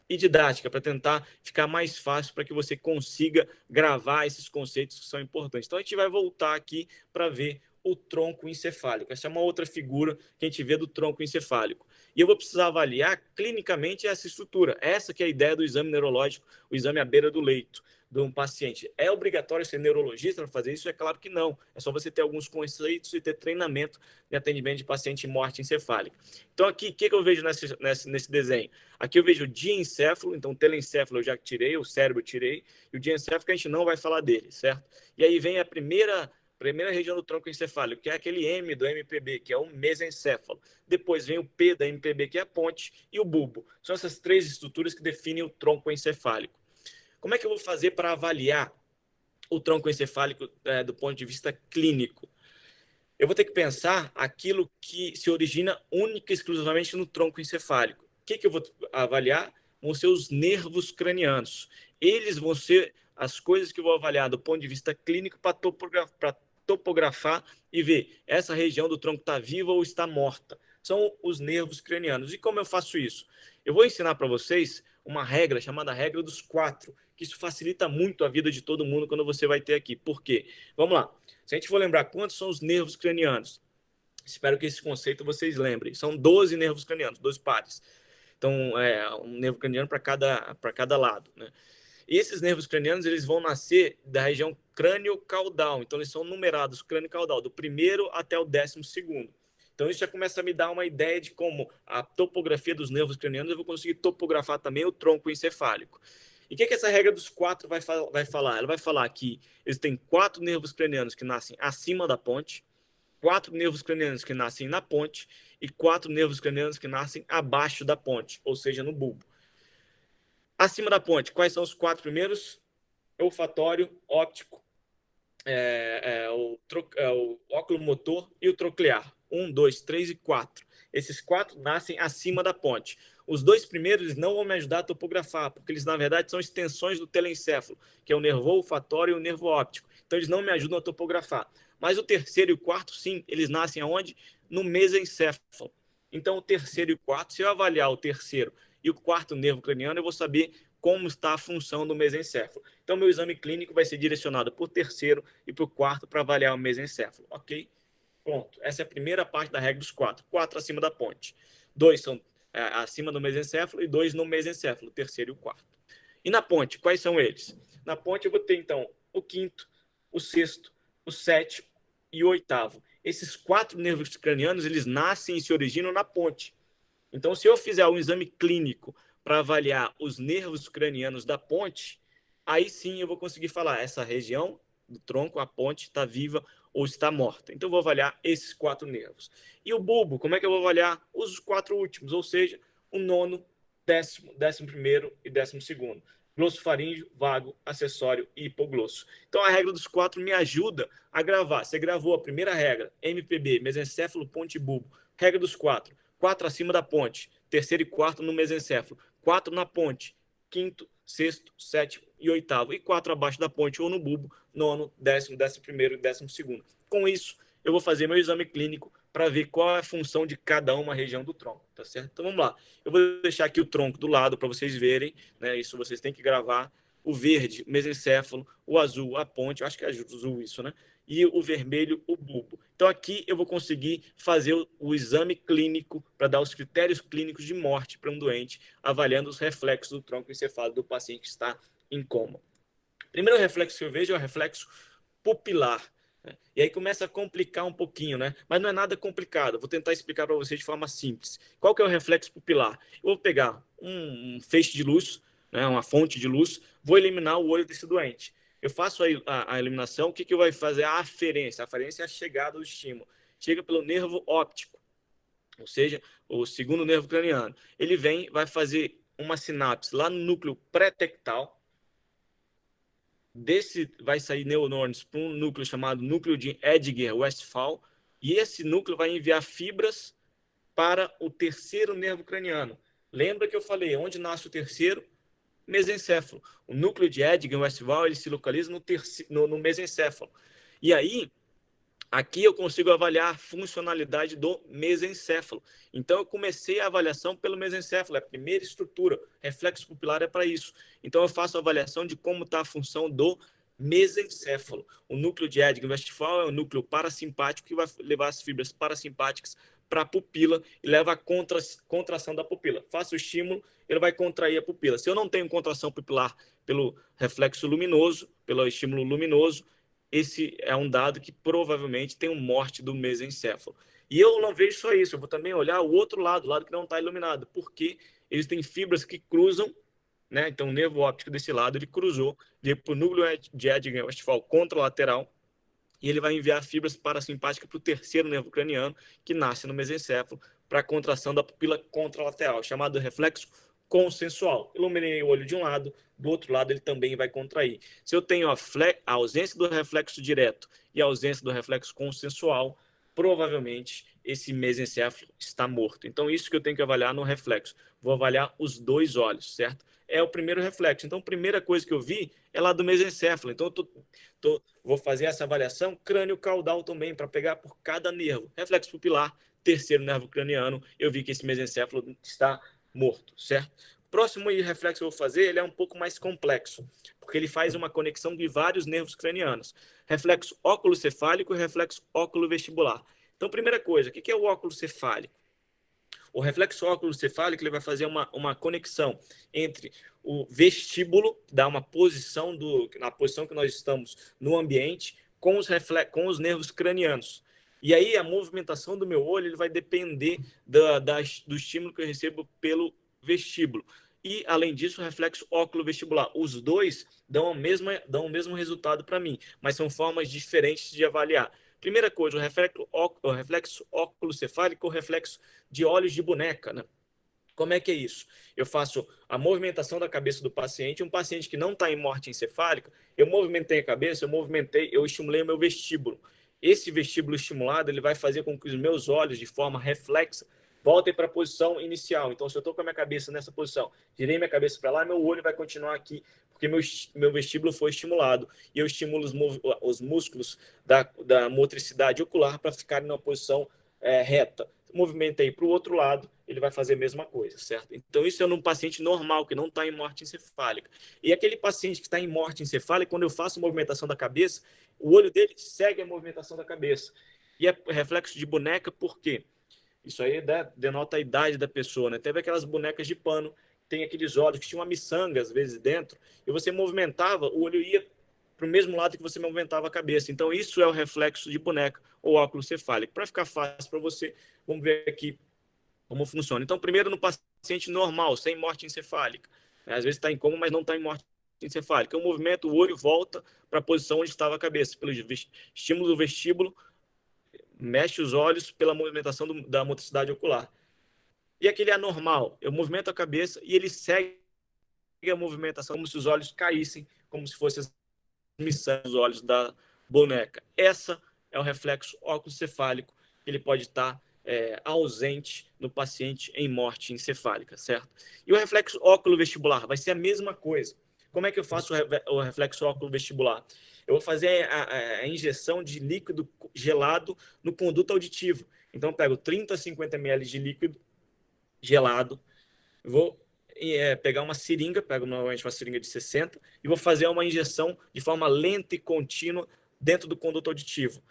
e didática, para tentar ficar mais fácil para que você consiga gravar esses conceitos que são importantes. Então a gente vai voltar aqui para ver o tronco encefálico. Essa é uma outra figura que a gente vê do tronco encefálico. E eu vou precisar avaliar clinicamente essa estrutura. Essa que é a ideia do exame neurológico, o exame à beira do leito de um paciente. É obrigatório ser neurologista para fazer isso? É claro que não. É só você ter alguns conceitos e ter treinamento de atendimento de paciente em morte encefálica. Então aqui, o que eu vejo nesse desenho? Aqui eu vejo o diencéfalo, então o telencéfalo eu já tirei, o cérebro eu tirei, e o diencéfalo que a gente não vai falar dele, certo? E aí vem a primeira região do tronco encefálico, que é aquele M do MPB, que é o mesencéfalo. Depois vem o P da MPB, que é a ponte, e o bulbo. São essas três estruturas que definem o tronco encefálico. Como é que eu vou fazer para avaliar o tronco encefálico do ponto de vista clínico? Eu vou ter que pensar aquilo que se origina única e exclusivamente no tronco encefálico. O que eu vou avaliar? Vão ser os nervos cranianos. Eles vão ser as coisas que eu vou avaliar do ponto de vista clínico para topografar e ver essa região do tronco está viva ou está morta. São os nervos cranianos. E como eu faço isso? Eu vou ensinar para vocês uma regra chamada regra dos 4, que isso facilita muito a vida de todo mundo quando você vai ter aqui. Por quê? Vamos lá. Se a gente for lembrar quantos são os nervos cranianos, espero que esse conceito vocês lembrem. São 12 nervos cranianos, 12 pares. Então, um nervo craniano para cada lado, né? E esses nervos cranianos, eles vão nascer da região crânio-caudal. Então, eles são numerados crânio-caudal, do primeiro até o 12º. Então, isso já começa a me dar uma ideia de como a topografia dos nervos cranianos, eu vou conseguir topografar também o tronco encefálico. E o que essa regra dos 4 vai falar? Ela vai falar que eles têm 4 nervos cranianos que nascem acima da ponte, 4 nervos cranianos que nascem na ponte e 4 nervos cranianos que nascem abaixo da ponte, ou seja, no bulbo. Acima da ponte, quais são os 4 primeiros? Olfatório, óptico, o oculomotor e o troclear. 1, 2, 3 e 4. Esses 4 nascem acima da ponte. Os 2 primeiros não vão me ajudar a topografar, porque eles, na verdade, são extensões do telencéfalo, que é o nervo olfatório e o nervo óptico. Então, eles não me ajudam a topografar. Mas o terceiro e o quarto, sim, eles nascem aonde? No mesencéfalo. Então, o terceiro e o quarto, se eu avaliar o terceiro e o quarto nervo craniano, eu vou saber como está a função do mesencéfalo. Então, meu exame clínico vai ser direcionado para o terceiro e para o quarto para avaliar o mesencéfalo, ok? Pronto. Essa é a primeira parte da regra dos 4. 4 acima da ponte. 2 são acima do mesencéfalo e 2 no mesencéfalo, o terceiro e o quarto. E na ponte, quais são eles? Na ponte eu vou ter, então, o quinto, o sexto, o sétimo e o oitavo. Esses 4 nervos cranianos, eles nascem e se originam na ponte. Então, se eu fizer um exame clínico para avaliar os nervos cranianos da ponte, aí sim eu vou conseguir falar essa região do tronco, a ponte, está viva ou está morta. Então, eu vou avaliar esses 4 nervos. E o bulbo, como é que eu vou avaliar os 4 últimos? Ou seja, o nono, 10º, 11º e 12º. Glossofaríngeo, vago, acessório e hipoglosso. Então, a regra dos 4 me ajuda a gravar. Você gravou a primeira regra, MPB, mesencéfalo, ponte e bulbo. Regra dos 4. 4 acima da ponte, terceiro e quarto no mesencéfalo, 4 na ponte, quinto, sexto, sétimo e oitavo, e 4 abaixo da ponte ou no bulbo, nono, 10º, 11º e 12º. Com isso, eu vou fazer meu exame clínico para ver qual é a função de cada uma região do tronco, tá certo? Então vamos lá. Eu vou deixar aqui o tronco do lado para vocês verem, né? Isso vocês têm que gravar. O verde, mesencéfalo, o azul, a ponte, eu acho que é azul isso, né? E o vermelho, o bulbo. Então, aqui eu vou conseguir fazer o exame clínico para dar os critérios clínicos de morte para um doente, avaliando os reflexos do tronco encefálico do paciente que está em coma. Primeiro reflexo que eu vejo é o reflexo pupilar. E aí começa a complicar um pouquinho, né? Mas não é nada complicado. Vou tentar explicar para vocês de forma simples. Qual que é o reflexo pupilar? Eu vou pegar um feixe de luz, né, uma fonte de luz, vou eliminar o olho desse doente. Eu faço a eliminação, o que, que vai fazer? A aferência. A aferência é a chegada do estímulo. Chega pelo nervo óptico, ou seja, o segundo nervo craniano. Ele vem, vai fazer uma sinapse lá no núcleo pré-tectal. Desse vai sair neurônios para um núcleo chamado núcleo de Edgar-Westphal, e esse núcleo vai enviar fibras para o terceiro nervo craniano. Lembra que eu falei, onde nasce o terceiro? Mesencéfalo. O núcleo de Edgar-Westphal ele se localiza no mesencéfalo. E aí, aqui eu consigo avaliar a funcionalidade do mesencéfalo. Então, eu comecei a avaliação pelo mesencéfalo, é a primeira estrutura. Reflexo pupilar é para isso. Então, eu faço a avaliação de como está a função do mesencéfalo. O núcleo de Edgar-Westphal é o núcleo parasimpático que vai levar as fibras parasimpáticas para a pupila e leva a contração da pupila. Faço o estímulo, ele vai contrair a pupila. Se eu não tenho contração pupilar pelo reflexo luminoso, pelo estímulo luminoso, esse é um dado que provavelmente tem uma morte do mesencéfalo. E eu não vejo só isso, eu vou também olhar o outro lado, o lado que não está iluminado, porque eles têm fibras que cruzam, né? Então o nervo óptico desse lado ele cruzou para o núcleo de Edgar-Westphal contralateral e ele vai enviar fibras parasimpáticas para o terceiro nervo craniano que nasce no mesencéfalo para a contração da pupila contralateral, chamado reflexo consensual. Iluminei o olho de um lado, do outro lado ele também vai contrair. Se eu tenho a ausência do reflexo direto e a ausência do reflexo consensual, provavelmente esse mesencéfalo está morto. Então, isso que eu tenho que avaliar no reflexo. Vou avaliar os dois olhos, certo? É o primeiro reflexo. Então, a primeira coisa que eu vi é lá do mesencéfalo. Então, vou fazer essa avaliação crânio-caudal também, para pegar por cada nervo. Reflexo pupilar, terceiro nervo craniano, eu vi que esse mesencéfalo está morto, certo? O próximo reflexo que eu vou fazer, ele é um pouco mais complexo, porque ele faz uma conexão de vários nervos cranianos. Reflexo óculo-cefálico e reflexo óculo-vestibular. Então, primeira coisa, o que é o óculo cefálico? O reflexo óculo cefálico ele vai fazer uma conexão entre o vestíbulo, dar uma posição na posição que nós estamos no ambiente, com os nervos cranianos. E aí a movimentação do meu olho ele vai depender do estímulo que eu recebo pelo vestíbulo. E, além disso, o reflexo óculo-vestibular. Os dois dão o mesmo resultado para mim, mas são formas diferentes de avaliar. Primeira coisa, o reflexo óculo-cefálico, o reflexo de olhos de boneca, né? Como é que é isso? Eu faço a movimentação da cabeça do paciente, um paciente que não está em morte encefálica, eu movimentei a cabeça, eu estimulei o meu vestíbulo. Esse vestíbulo estimulado, ele vai fazer com que os meus olhos, de forma reflexa, voltem para a posição inicial. Então, se eu estou com a minha cabeça nessa posição, girei minha cabeça para lá, meu olho vai continuar aqui, porque meu vestíbulo foi estimulado. E eu estimulo os músculos da motricidade ocular para ficarem numa posição reta. Movimentei para o outro lado, ele vai fazer a mesma coisa, certo? Então, isso é num paciente normal, que não está em morte encefálica. E aquele paciente que está em morte encefálica, quando eu faço a movimentação da cabeça, o olho dele segue a movimentação da cabeça. E é reflexo de boneca, por quê? Isso aí denota a idade da pessoa, né? Teve aquelas bonecas de pano, tem aqueles olhos que tinham uma miçanga, às vezes, dentro, e você movimentava, o olho ia para o mesmo lado que você movimentava a cabeça. Então, isso é o reflexo de boneca ou óculos cefálico. Para ficar fácil para você, vamos ver aqui como funciona. Então, primeiro no paciente normal, sem morte encefálica. Às vezes está em coma, mas não está em morte encefálica. O movimento, o olho volta para a posição onde estava a cabeça, pelo estímulo do vestíbulo, mexe os olhos pela movimentação da motricidade ocular. E aquele anormal, eu movimento a cabeça e ele segue a movimentação como se os olhos caíssem, como se fossem as missões dos olhos da boneca. Essa é o reflexo óculo-cefálico, ele pode estar ausente no paciente em morte encefálica, certo? E o reflexo óculo-vestibular vai ser a mesma coisa. Como é que eu faço o reflexo óculo-vestibular? Eu vou fazer a injeção de líquido gelado no conduto auditivo. Então, eu pego 30 a 50 ml de líquido gelado, vou pegar uma seringa, pego normalmente uma seringa de 60, e vou fazer uma injeção de forma lenta e contínua dentro do conduto auditivo.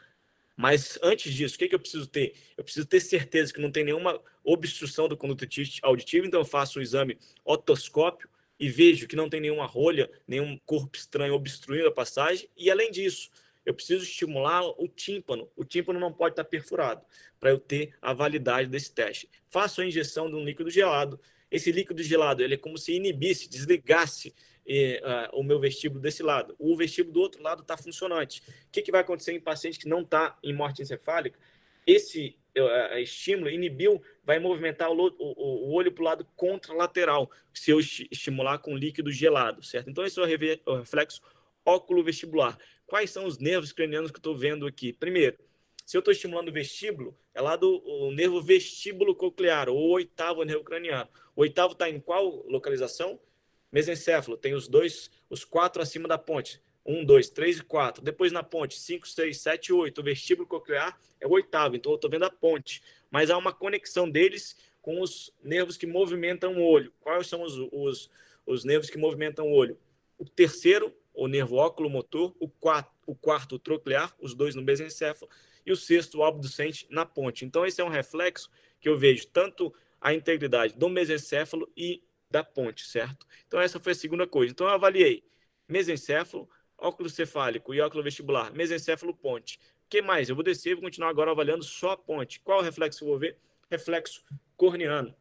Mas antes disso, o que eu preciso ter? Eu preciso ter certeza que não tem nenhuma obstrução do conduto auditivo, então eu faço um exame otoscópio e vejo que não tem nenhuma rolha, nenhum corpo estranho obstruindo a passagem. E além disso, Eu preciso estimular o tímpano. O tímpano não pode estar perfurado para eu ter a validade desse teste. Faço a injeção de um líquido gelado. Esse líquido gelado ele é como se inibisse, desligasse o meu vestíbulo desse lado. O vestíbulo do outro lado está funcionante. O que vai acontecer em paciente que não está em morte encefálica? Esse estímulo inibiu, vai movimentar o olho para o lado contralateral, se eu estimular com líquido gelado, certo? Então, esse é o reflexo óculo-vestibular. Quais são os nervos cranianos que eu estou vendo aqui? Primeiro, se eu estou estimulando o vestíbulo, é lá do nervo vestíbulo coclear, ou o oitavo nervo craniano. O oitavo está em qual localização? Mesencéfalo, tem os quatro acima da ponte. 1, 2, 3 e 4. Depois na ponte, 5, 6, 7, 8. O vestíbulo coclear é o oitavo, então eu estou vendo a ponte. Mas há uma conexão deles com os nervos que movimentam o olho. Quais são os nervos que movimentam o olho? O terceiro, o nervo oculomotor. O quarto, o troclear, os dois no mesencéfalo. E o sexto, o abducente, na ponte. Então, esse é um reflexo que eu vejo tanto a integridade do mesencéfalo e da ponte, certo? Então, essa foi a segunda coisa. Então, eu avaliei mesencéfalo, óculo cefálico e óculo vestibular, mesencéfalo, ponte. O que mais? Eu vou descer e vou continuar agora avaliando só a ponte. Qual reflexo que eu vou ver? Reflexo corneano,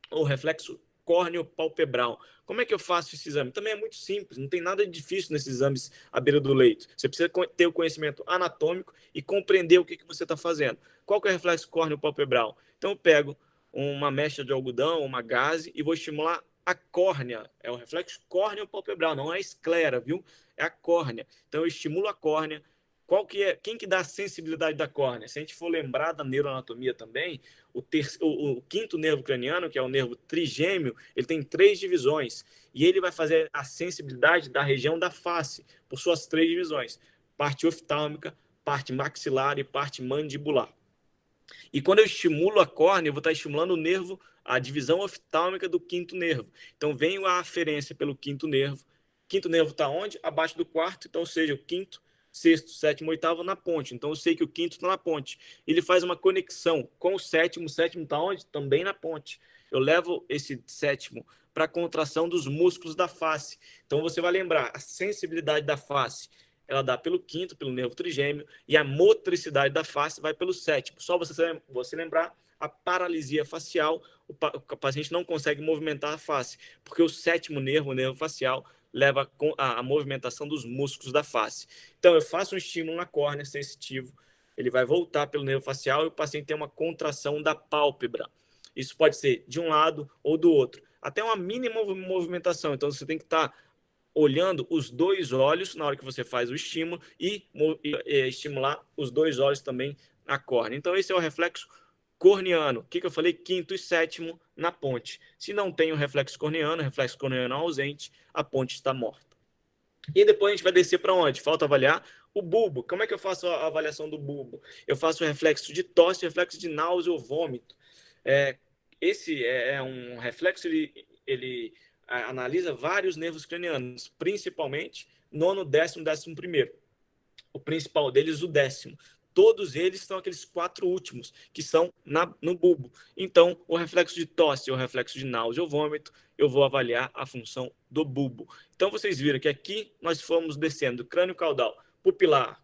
ou reflexo córneo-palpebral. Como é que eu faço esse exame? Também é muito simples, não tem nada de difícil nesses exames à beira do leito. Você precisa ter o conhecimento anatômico e compreender o que você está fazendo. Qual que é o reflexo córneo-palpebral? Então eu pego uma mecha de algodão, uma gaze, e vou estimular a córnea. É o reflexo córneo-palpebral, não é a esclera, viu? É a córnea. Então eu estimulo a córnea. Quem que dá a sensibilidade da córnea? Se a gente for lembrar da neuroanatomia também, o quinto nervo craniano, que é o nervo trigêmeo, ele tem 3 divisões. E ele vai fazer a sensibilidade da região da face, por suas 3 divisões: parte oftálmica, parte maxilar e parte mandibular. E quando eu estimulo a córnea, eu vou estar estimulando o nervo, a divisão oftálmica do quinto nervo. Então, vem a aferência pelo quinto nervo. Quinto nervo está onde? Abaixo do quarto, então, ou seja, o quinto, sexto, sétimo, oitavo na ponte. Então, eu sei que o quinto está na ponte. Ele faz uma conexão com o sétimo está onde? Também na ponte. Eu levo esse sétimo para a contração dos músculos da face. Então, você vai lembrar, a sensibilidade da face ela dá pelo quinto, pelo nervo trigêmeo, e a motricidade da face vai pelo sétimo. Só você lembrar, a paralisia facial, o paciente não consegue movimentar a face, porque o sétimo nervo, o nervo facial, leva a movimentação dos músculos da face. Então, eu faço um estímulo na córnea sensitivo, ele vai voltar pelo nervo facial e o paciente tem uma contração da pálpebra. Isso pode ser de um lado ou do outro. Até uma mínima movimentação. Então, você tem que estar olhando os dois olhos na hora que você faz o estímulo e estimular os dois olhos também na córnea. Então, esse é o reflexo corneano. O que eu falei? Quinto e sétimo na ponte. Se não tem o reflexo corneano ausente, a ponte está morta. E depois a gente vai descer para onde? Falta avaliar o bulbo. Como é que eu faço a avaliação do bulbo? Eu faço o reflexo de tosse, reflexo de náusea ou vômito. Esse é um reflexo, ele analisa vários nervos cranianos, principalmente nono, décimo, 11º. O principal deles, o décimo. Todos eles são aqueles 4 últimos, que são no bulbo. Então, o reflexo de tosse, o reflexo de náusea ou vômito, eu vou avaliar a função do bulbo. Então, vocês viram que aqui nós fomos descendo crânio caudal, pupilar,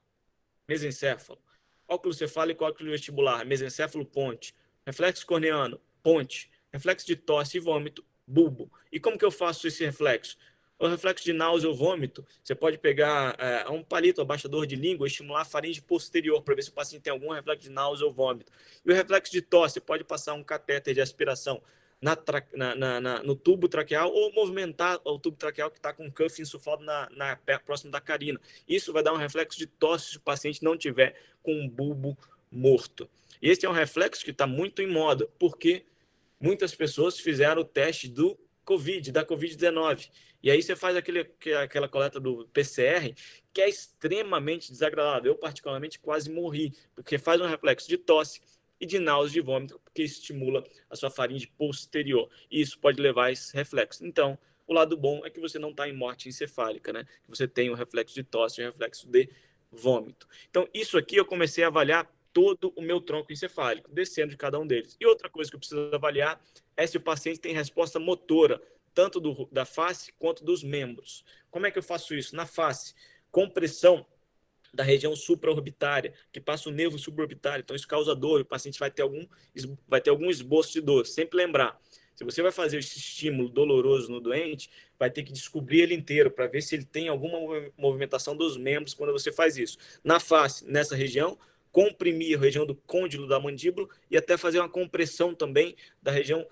mesencéfalo, óculo cefálico, óculo vestibular, mesencéfalo, ponte, reflexo corneano, ponte, reflexo de tosse e vômito, bulbo. E como que eu faço esse reflexo? O reflexo de náusea ou vômito, você pode pegar um palito abaixador de língua e estimular a faringe posterior para ver se o paciente tem algum reflexo de náusea ou vômito. E o reflexo de tosse, você pode passar um catéter de aspiração no tubo traqueal ou movimentar o tubo traqueal que está com o cuff insuflado próximo da carina. Isso vai dar um reflexo de tosse se o paciente não tiver com um bulbo morto. E esse é um reflexo que está muito em moda, porque muitas pessoas fizeram o teste da Covid-19. E aí você faz aquela coleta do PCR, que é extremamente desagradável. Eu, particularmente, quase morri, porque faz um reflexo de tosse e de náusea de vômito, porque estimula a sua faringe posterior. E isso pode levar a esse reflexo. Então, o lado bom é que você não está em morte encefálica, né? Que você tem o reflexo de tosse e o reflexo de vômito. Então, isso aqui eu comecei a avaliar todo o meu tronco encefálico, descendo de cada um deles. E outra coisa que eu preciso avaliar é se o paciente tem resposta motora, tanto da face quanto dos membros. Como é que eu faço isso? Na face, compressão da região supraorbitária, que passa o nervo suborbitário. Então, isso causa dor, o paciente vai ter algum esboço de dor. Sempre lembrar, se você vai fazer esse estímulo doloroso no doente, vai ter que descobrir ele inteiro para ver se ele tem alguma movimentação dos membros quando você faz isso. Na face, nessa região, comprimir a região do côndilo da mandíbula e até fazer uma compressão também da região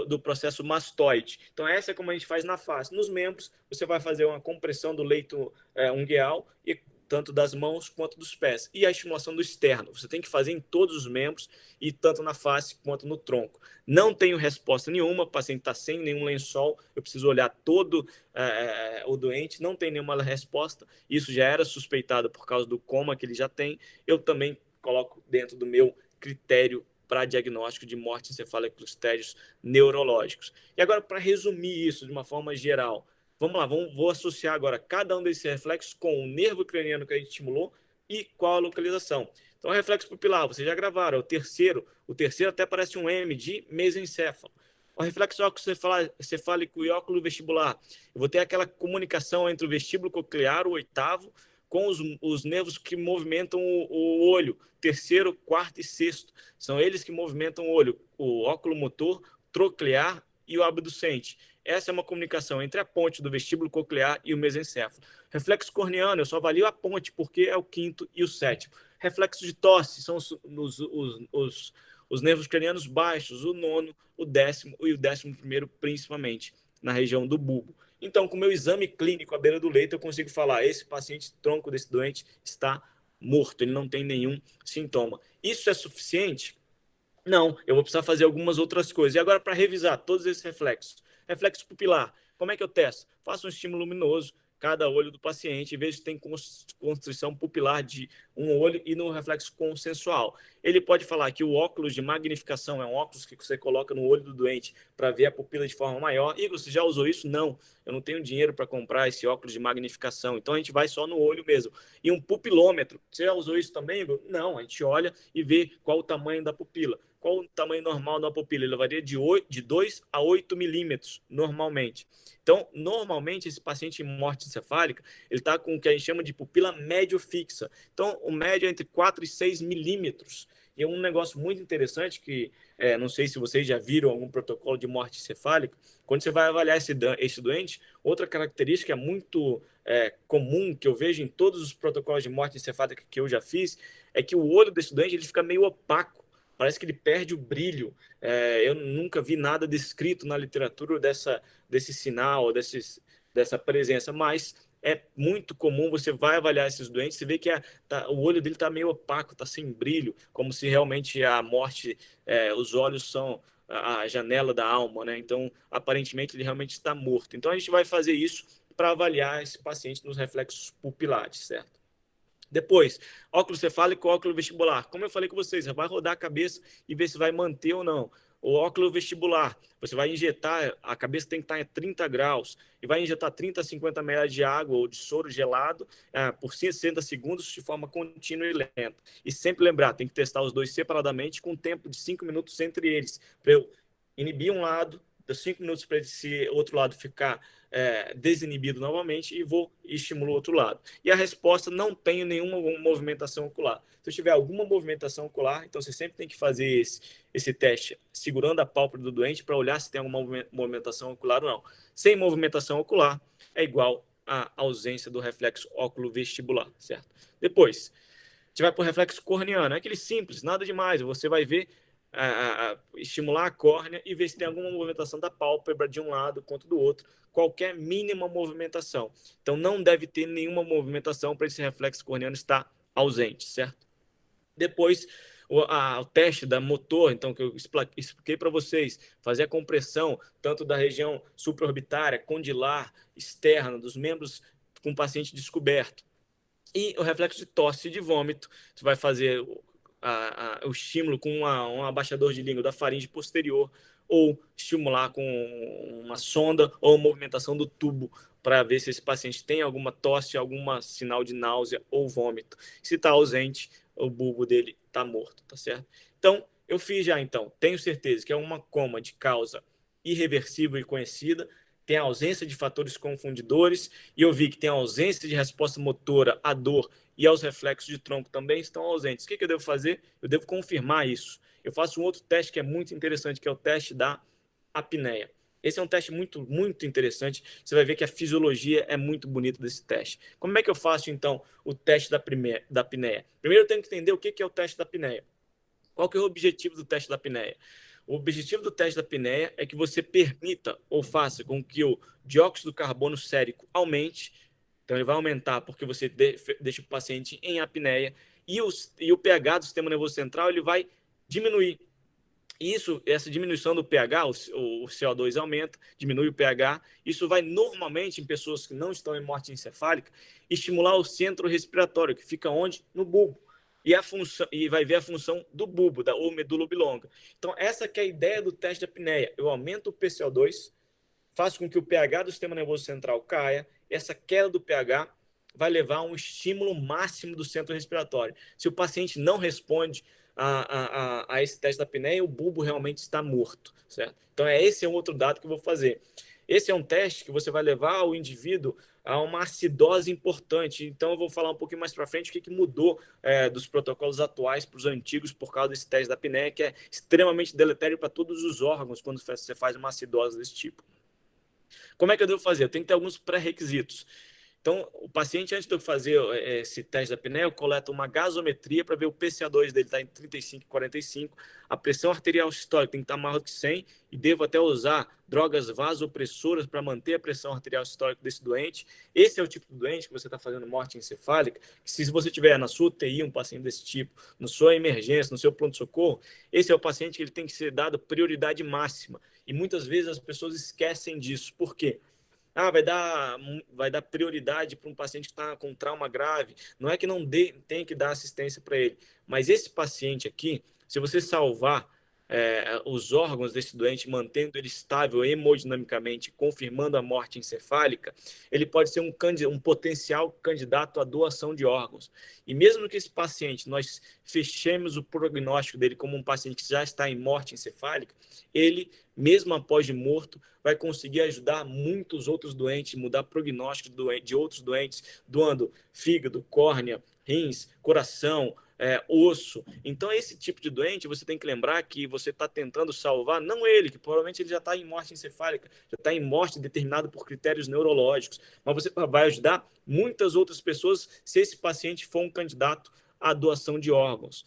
do processo mastoide. Então, essa é como a gente faz na face. Nos membros, você vai fazer uma compressão do leito ungueal e tanto das mãos quanto dos pés. E a estimulação do externo. Você tem que fazer em todos os membros, e tanto na face quanto no tronco. Não tenho resposta nenhuma, o paciente está sem nenhum lençol, eu preciso olhar todo o doente, não tem nenhuma resposta. Isso já era suspeitado por causa do coma que ele já tem. Eu também coloco dentro do meu critério para diagnóstico de morte encefálica com critérios neurológicos. E agora, para resumir isso de uma forma geral, vamos lá, vou associar agora cada um desses reflexos com o nervo craniano que a gente estimulou e qual a localização. Então, o reflexo pupilar, vocês já gravaram, o terceiro até parece um M de mesencéfalo. O reflexo óculo-cefálico e óculo vestibular, eu vou ter aquela comunicação entre o vestíbulo coclear, o oitavo, com os nervos que movimentam o olho, terceiro, quarto e sexto. São eles que movimentam o olho, o óculo motor, troclear e o abducente. Essa é uma comunicação entre a ponte do vestíbulo coclear e o mesencéfalo. Reflexo corneano, eu só avalio a ponte, porque é o quinto e o sétimo. Reflexo de tosse, são os nervos cranianos baixos, o nono, o décimo e o 11º, principalmente, na região do bulbo. Então, com o meu exame clínico à beira do leito, eu consigo falar, esse paciente, tronco desse doente, está morto, ele não tem nenhum sintoma. Isso é suficiente? Não, eu vou precisar fazer algumas outras coisas. E agora, para revisar todos esses reflexos. Reflexo pupilar, como é que eu testo? Faço um estímulo luminoso, cada olho do paciente, e vejo se tem constrição pupilar de um olho e no reflexo consensual. Ele pode falar que o óculos de magnificação é um óculos que você coloca no olho do doente para ver a pupila de forma maior. Igor, você já usou isso? Não, eu não tenho dinheiro para comprar esse óculos de magnificação, então a gente vai só no olho mesmo. E um pupilômetro, você já usou isso também, Igor? Não, a gente olha e vê qual o tamanho da pupila. Qual o tamanho normal da pupila? Ele varia de 2 a 8 milímetros, normalmente. Então, normalmente, esse paciente em morte encefálica, ele está com o que a gente chama de pupila médio fixa. Então, o médio é entre 4 e 6 milímetros. E é um negócio muito interessante que, não sei se vocês já viram algum protocolo de morte encefálica, quando você vai avaliar esse doente, outra característica muito comum que eu vejo em todos os protocolos de morte encefálica que eu já fiz, é que o olho desse doente ele fica meio opaco. Parece que ele perde o brilho. Eu nunca vi nada descrito na literatura desse sinal, dessa presença, mas é muito comum, você vai avaliar esses doentes, você vê que o olho dele está meio opaco, está sem brilho, como se realmente a morte, os olhos são a janela da alma, né? Então, aparentemente, ele realmente está morto. Então, a gente vai fazer isso para avaliar esse paciente nos reflexos pupilares, certo? Depois, óculos cefálico, óculo vestibular. Como eu falei com vocês, você vai rodar a cabeça e ver se vai manter ou não. O óculo vestibular, você vai injetar, a cabeça tem que estar em 30 graus, e vai injetar 30 a 50 ml de água ou de soro gelado por 60 segundos de forma contínua e lenta. E sempre lembrar, tem que testar os dois separadamente com um tempo de 5 minutos entre eles, para eu inibir um lado, deu 5 minutos para esse outro lado ficar desinibido novamente e vou e estimulo o outro lado. E a resposta, não tenho nenhuma movimentação ocular. Se eu tiver alguma movimentação ocular, então você sempre tem que fazer esse teste segurando a pálpebra do doente para olhar se tem alguma movimentação ocular ou não. Sem movimentação ocular é igual à ausência do reflexo óculo-vestibular, certo? Depois, a gente vai para o reflexo corneano. É aquele simples, nada demais. Você vai ver, estimular a córnea e ver se tem alguma movimentação da pálpebra de um lado quanto do outro. Qualquer mínima movimentação. Então, não deve ter nenhuma movimentação para esse reflexo corneano estar ausente, certo? Depois, o teste da motor, então, que eu expliquei para vocês, fazer a compressão tanto da região supraorbitária, condilar, externa, dos membros com o paciente descoberto. E o reflexo de tosse e de vômito, você vai fazer o estímulo com um abaixador de língua da faringe posterior ou estimular com uma sonda ou movimentação do tubo para ver se esse paciente tem alguma tosse, algum sinal de náusea ou vômito. Se está ausente, o bulbo dele está morto, tá certo? Então, eu fiz já então, tenho certeza que é uma coma de causa irreversível e conhecida, tem ausência de fatores confundidores, e eu vi que tem ausência de resposta motora à dor e aos reflexos de tronco também estão ausentes. O que eu devo fazer? Eu devo confirmar isso. Eu faço um outro teste que é muito interessante, que é o teste da apneia. Esse é um teste muito, muito interessante. Você vai ver que a fisiologia é muito bonita desse teste. Como é que eu faço, então, o teste da apneia? Primeiro eu tenho que entender o que é o teste da apneia. Qual que é o objetivo do teste da apneia? O objetivo do teste da apneia é que você permita ou faça com que o dióxido de carbono sérico aumente. Então, ele vai aumentar porque você deixa o paciente em apneia e o pH do sistema nervoso central ele vai diminuir. Essa diminuição do pH, o CO2 aumenta, diminui o pH. Isso vai normalmente, em pessoas que não estão em morte encefálica, estimular o centro respiratório, que fica onde? No bulbo. E vai ver a função do bulbo, ou medula oblonga. Então, essa que é a ideia do teste de apneia. Eu aumento o PCO2, faço com que o pH do sistema nervoso central caia. Essa queda do pH vai levar a um estímulo máximo do centro respiratório. Se o paciente não responde a esse teste da apneia, o bulbo realmente está morto, certo? Então, esse é um outro dado que eu vou fazer. Esse é um teste que você vai levar o indivíduo a uma acidose importante. Então, eu vou falar um pouquinho mais para frente o que mudou dos protocolos atuais para os antigos por causa desse teste da apneia, que é extremamente deletério para todos os órgãos quando você faz uma acidose desse tipo. Como é que eu devo fazer? Eu tenho que ter alguns pré-requisitos. Então, o paciente, antes de eu fazer esse teste da apneia, eu coleto uma gasometria para ver o PCA2 dele está em 35 e 45, a pressão arterial sistólica tem que estar maior do que 100 e devo até usar drogas vasopressoras para manter a pressão arterial sistólica desse doente. Esse é o tipo de doente que você está fazendo morte encefálica, que se você tiver na sua UTI um paciente desse tipo, na sua emergência, no seu pronto-socorro, esse é o paciente que ele tem que ser dado prioridade máxima. E muitas vezes as pessoas esquecem disso. Por quê? Vai dar prioridade para um paciente que está com trauma grave. Não é que não tem que dar assistência para ele, mas esse paciente aqui, se você salvar os órgãos desse doente, mantendo ele estável hemodinamicamente, confirmando a morte encefálica, ele pode ser um potencial candidato à doação de órgãos. E mesmo que esse paciente, nós fechemos o prognóstico dele como um paciente que já está em morte encefálica, ele, mesmo após de morto, vai conseguir ajudar muitos outros doentes, mudar prognóstico de outros doentes, doando fígado, córnea, rins, coração, osso. Então, esse tipo de doente, você tem que lembrar que você está tentando salvar, não ele, que provavelmente ele já está em morte encefálica, já está em morte determinada por critérios neurológicos, mas você vai ajudar muitas outras pessoas se esse paciente for um candidato à doação de órgãos.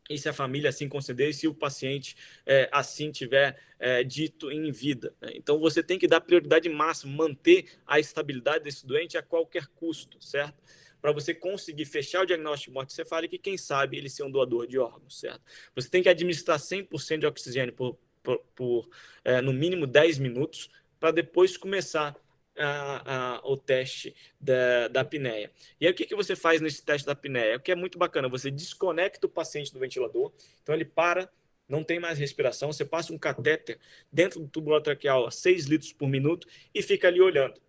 E se a família assim conceder, se o paciente assim tiver dito em vida. Né? Então, você tem que dar prioridade máxima, manter a estabilidade desse doente a qualquer custo, certo? Para você conseguir fechar o diagnóstico de morte encefálica e, quem sabe, ele ser um doador de órgãos, certo? Você tem que administrar 100% de oxigênio por no mínimo 10 minutos para depois começar o teste da apneia. E aí, o que você faz nesse teste da apneia? O que é muito bacana, você desconecta o paciente do ventilador, então ele para, não tem mais respiração, você passa um catéter dentro do tubo traqueal a 6 litros por minuto e fica ali olhando.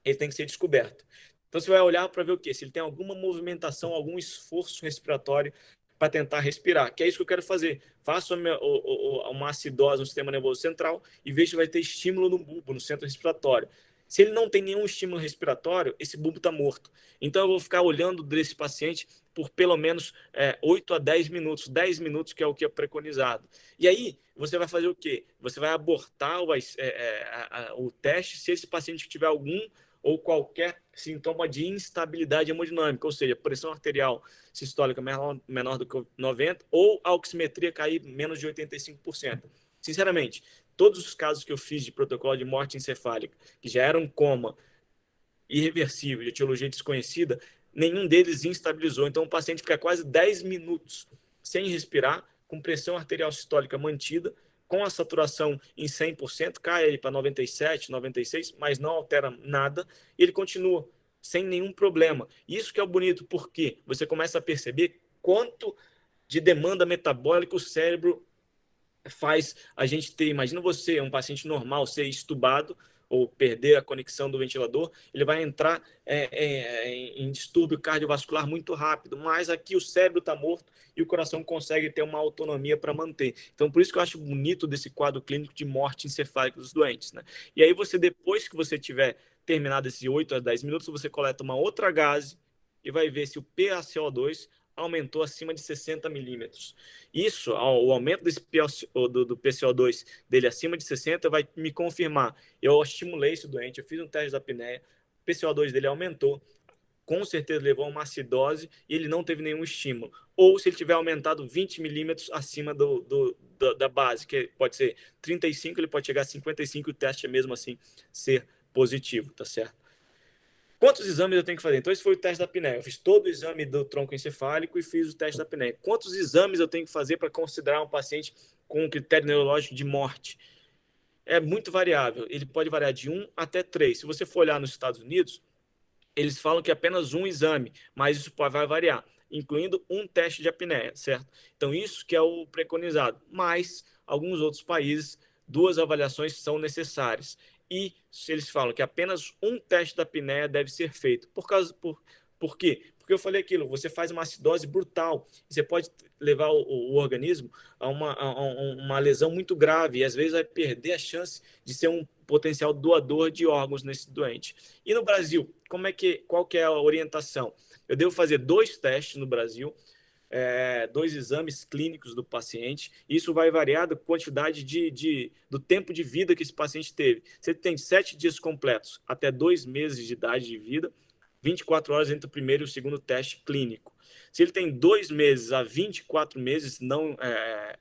Ele tem que ser descoberto. Então, você vai olhar para ver o quê? Se ele tem alguma movimentação, algum esforço respiratório para tentar respirar, que é isso que eu quero fazer. Faço uma acidose no sistema nervoso central e vejo se vai ter estímulo no bulbo, no centro respiratório. Se ele não tem nenhum estímulo respiratório, esse bulbo está morto. Então, eu vou ficar olhando desse paciente por pelo menos 8 a 10 minutos. 10 minutos, que é o que é preconizado. E aí, você vai fazer o quê? Você vai abortar o teste se esse paciente tiver algum ou qualquer sintoma de instabilidade hemodinâmica, ou seja, pressão arterial sistólica menor do que 90 ou a oximetria cair menos de 85%. Sinceramente, todos os casos que eu fiz de protocolo de morte encefálica, que já eram coma irreversível, de etiologia desconhecida, nenhum deles instabilizou. Então, o paciente fica quase 10 minutos sem respirar, com pressão arterial sistólica mantida, com a saturação em 100%, cai ele para 97, 96, mas não altera nada, e ele continua sem nenhum problema. Isso que é o bonito, porque você começa a perceber quanto de demanda metabólica o cérebro faz a gente ter. Imagina você, um paciente normal, ser estubado ou perder a conexão do ventilador, ele vai entrar em distúrbio cardiovascular muito rápido, mas aqui o cérebro está morto e o coração consegue ter uma autonomia para manter. Então, por isso que eu acho bonito desse quadro clínico de morte encefálica dos doentes. Né? E aí você, depois que você tiver terminado esses 8 a 10 minutos, você coleta uma outra gase e vai ver se o PaCO2 aumentou acima de 60 milímetros. Isso, o aumento do PCO2 dele acima de 60 vai me confirmar. Eu estimulei esse doente, eu fiz um teste da apneia, o PCO2 dele aumentou, com certeza levou a uma acidose e ele não teve nenhum estímulo. Ou se ele tiver aumentado 20 milímetros acima da base, que pode ser 35, ele pode chegar a 55 e o teste é mesmo assim ser positivo, tá certo? Quantos exames eu tenho que fazer? Então, esse foi o teste da apneia. Eu fiz todo o exame do tronco encefálico e fiz o teste da apneia. Quantos exames eu tenho que fazer para considerar um paciente com um critério neurológico de morte? É muito variável. Ele pode variar de 1 até 3. Se você for olhar nos Estados Unidos, eles falam que é apenas um exame, mas isso vai variar, incluindo um teste de apneia, certo? Então, isso que é o preconizado. Mas, alguns outros países, 2 avaliações são necessárias. E eles falam que apenas um teste da apneia deve ser feito. Por quê? Porque eu falei aquilo, você faz uma acidose brutal, você pode levar o organismo a uma lesão muito grave, e às vezes vai perder a chance de ser um potencial doador de órgãos nesse doente. E no Brasil, qual que é a orientação? Eu devo fazer 2 testes no Brasil, 2 exames clínicos do paciente. Isso vai variar da quantidade do tempo de vida que esse paciente teve. Se ele tem 7 dias completos até 2 meses de idade de vida, 24 horas entre o primeiro e o segundo teste clínico. Se ele tem 2 meses a 24 meses não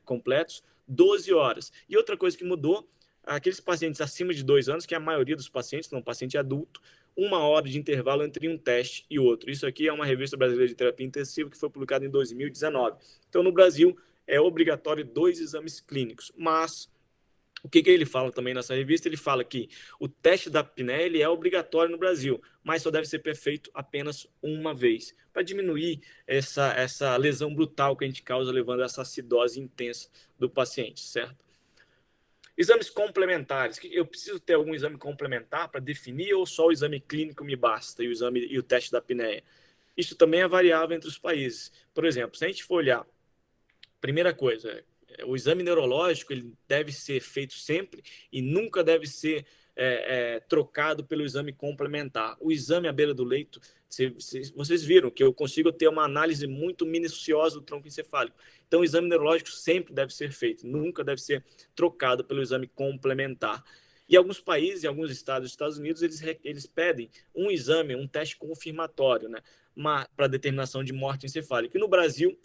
completos, 12 horas. E outra coisa que mudou, aqueles pacientes acima de 2 anos, que é a maioria dos pacientes, não paciente adulto, 1 hora de intervalo entre um teste e outro. Isso aqui é uma revista brasileira de terapia intensiva que foi publicada em 2019. Então, no Brasil, é obrigatório 2 exames clínicos, mas o que ele fala também nessa revista? Ele fala que o teste da apneia ele é obrigatório no Brasil, mas só deve ser feito apenas uma vez, para diminuir essa lesão brutal que a gente causa levando essa acidose intensa do paciente, certo? Exames complementares. Eu preciso ter algum exame complementar para definir ou só o exame clínico me basta e o teste da apneia? Isso também é variável entre os países. Por exemplo, se a gente for olhar, primeira coisa, o exame neurológico ele deve ser feito sempre e nunca deve ser trocado pelo exame complementar. O exame à beira do leito, vocês viram que eu consigo ter uma análise muito minuciosa do tronco encefálico. Então, o exame neurológico sempre deve ser feito, nunca deve ser trocado pelo exame complementar. E alguns países, em alguns estados dos Estados Unidos, eles pedem um exame, um teste confirmatório, né, para determinação de morte encefálica. E no Brasil,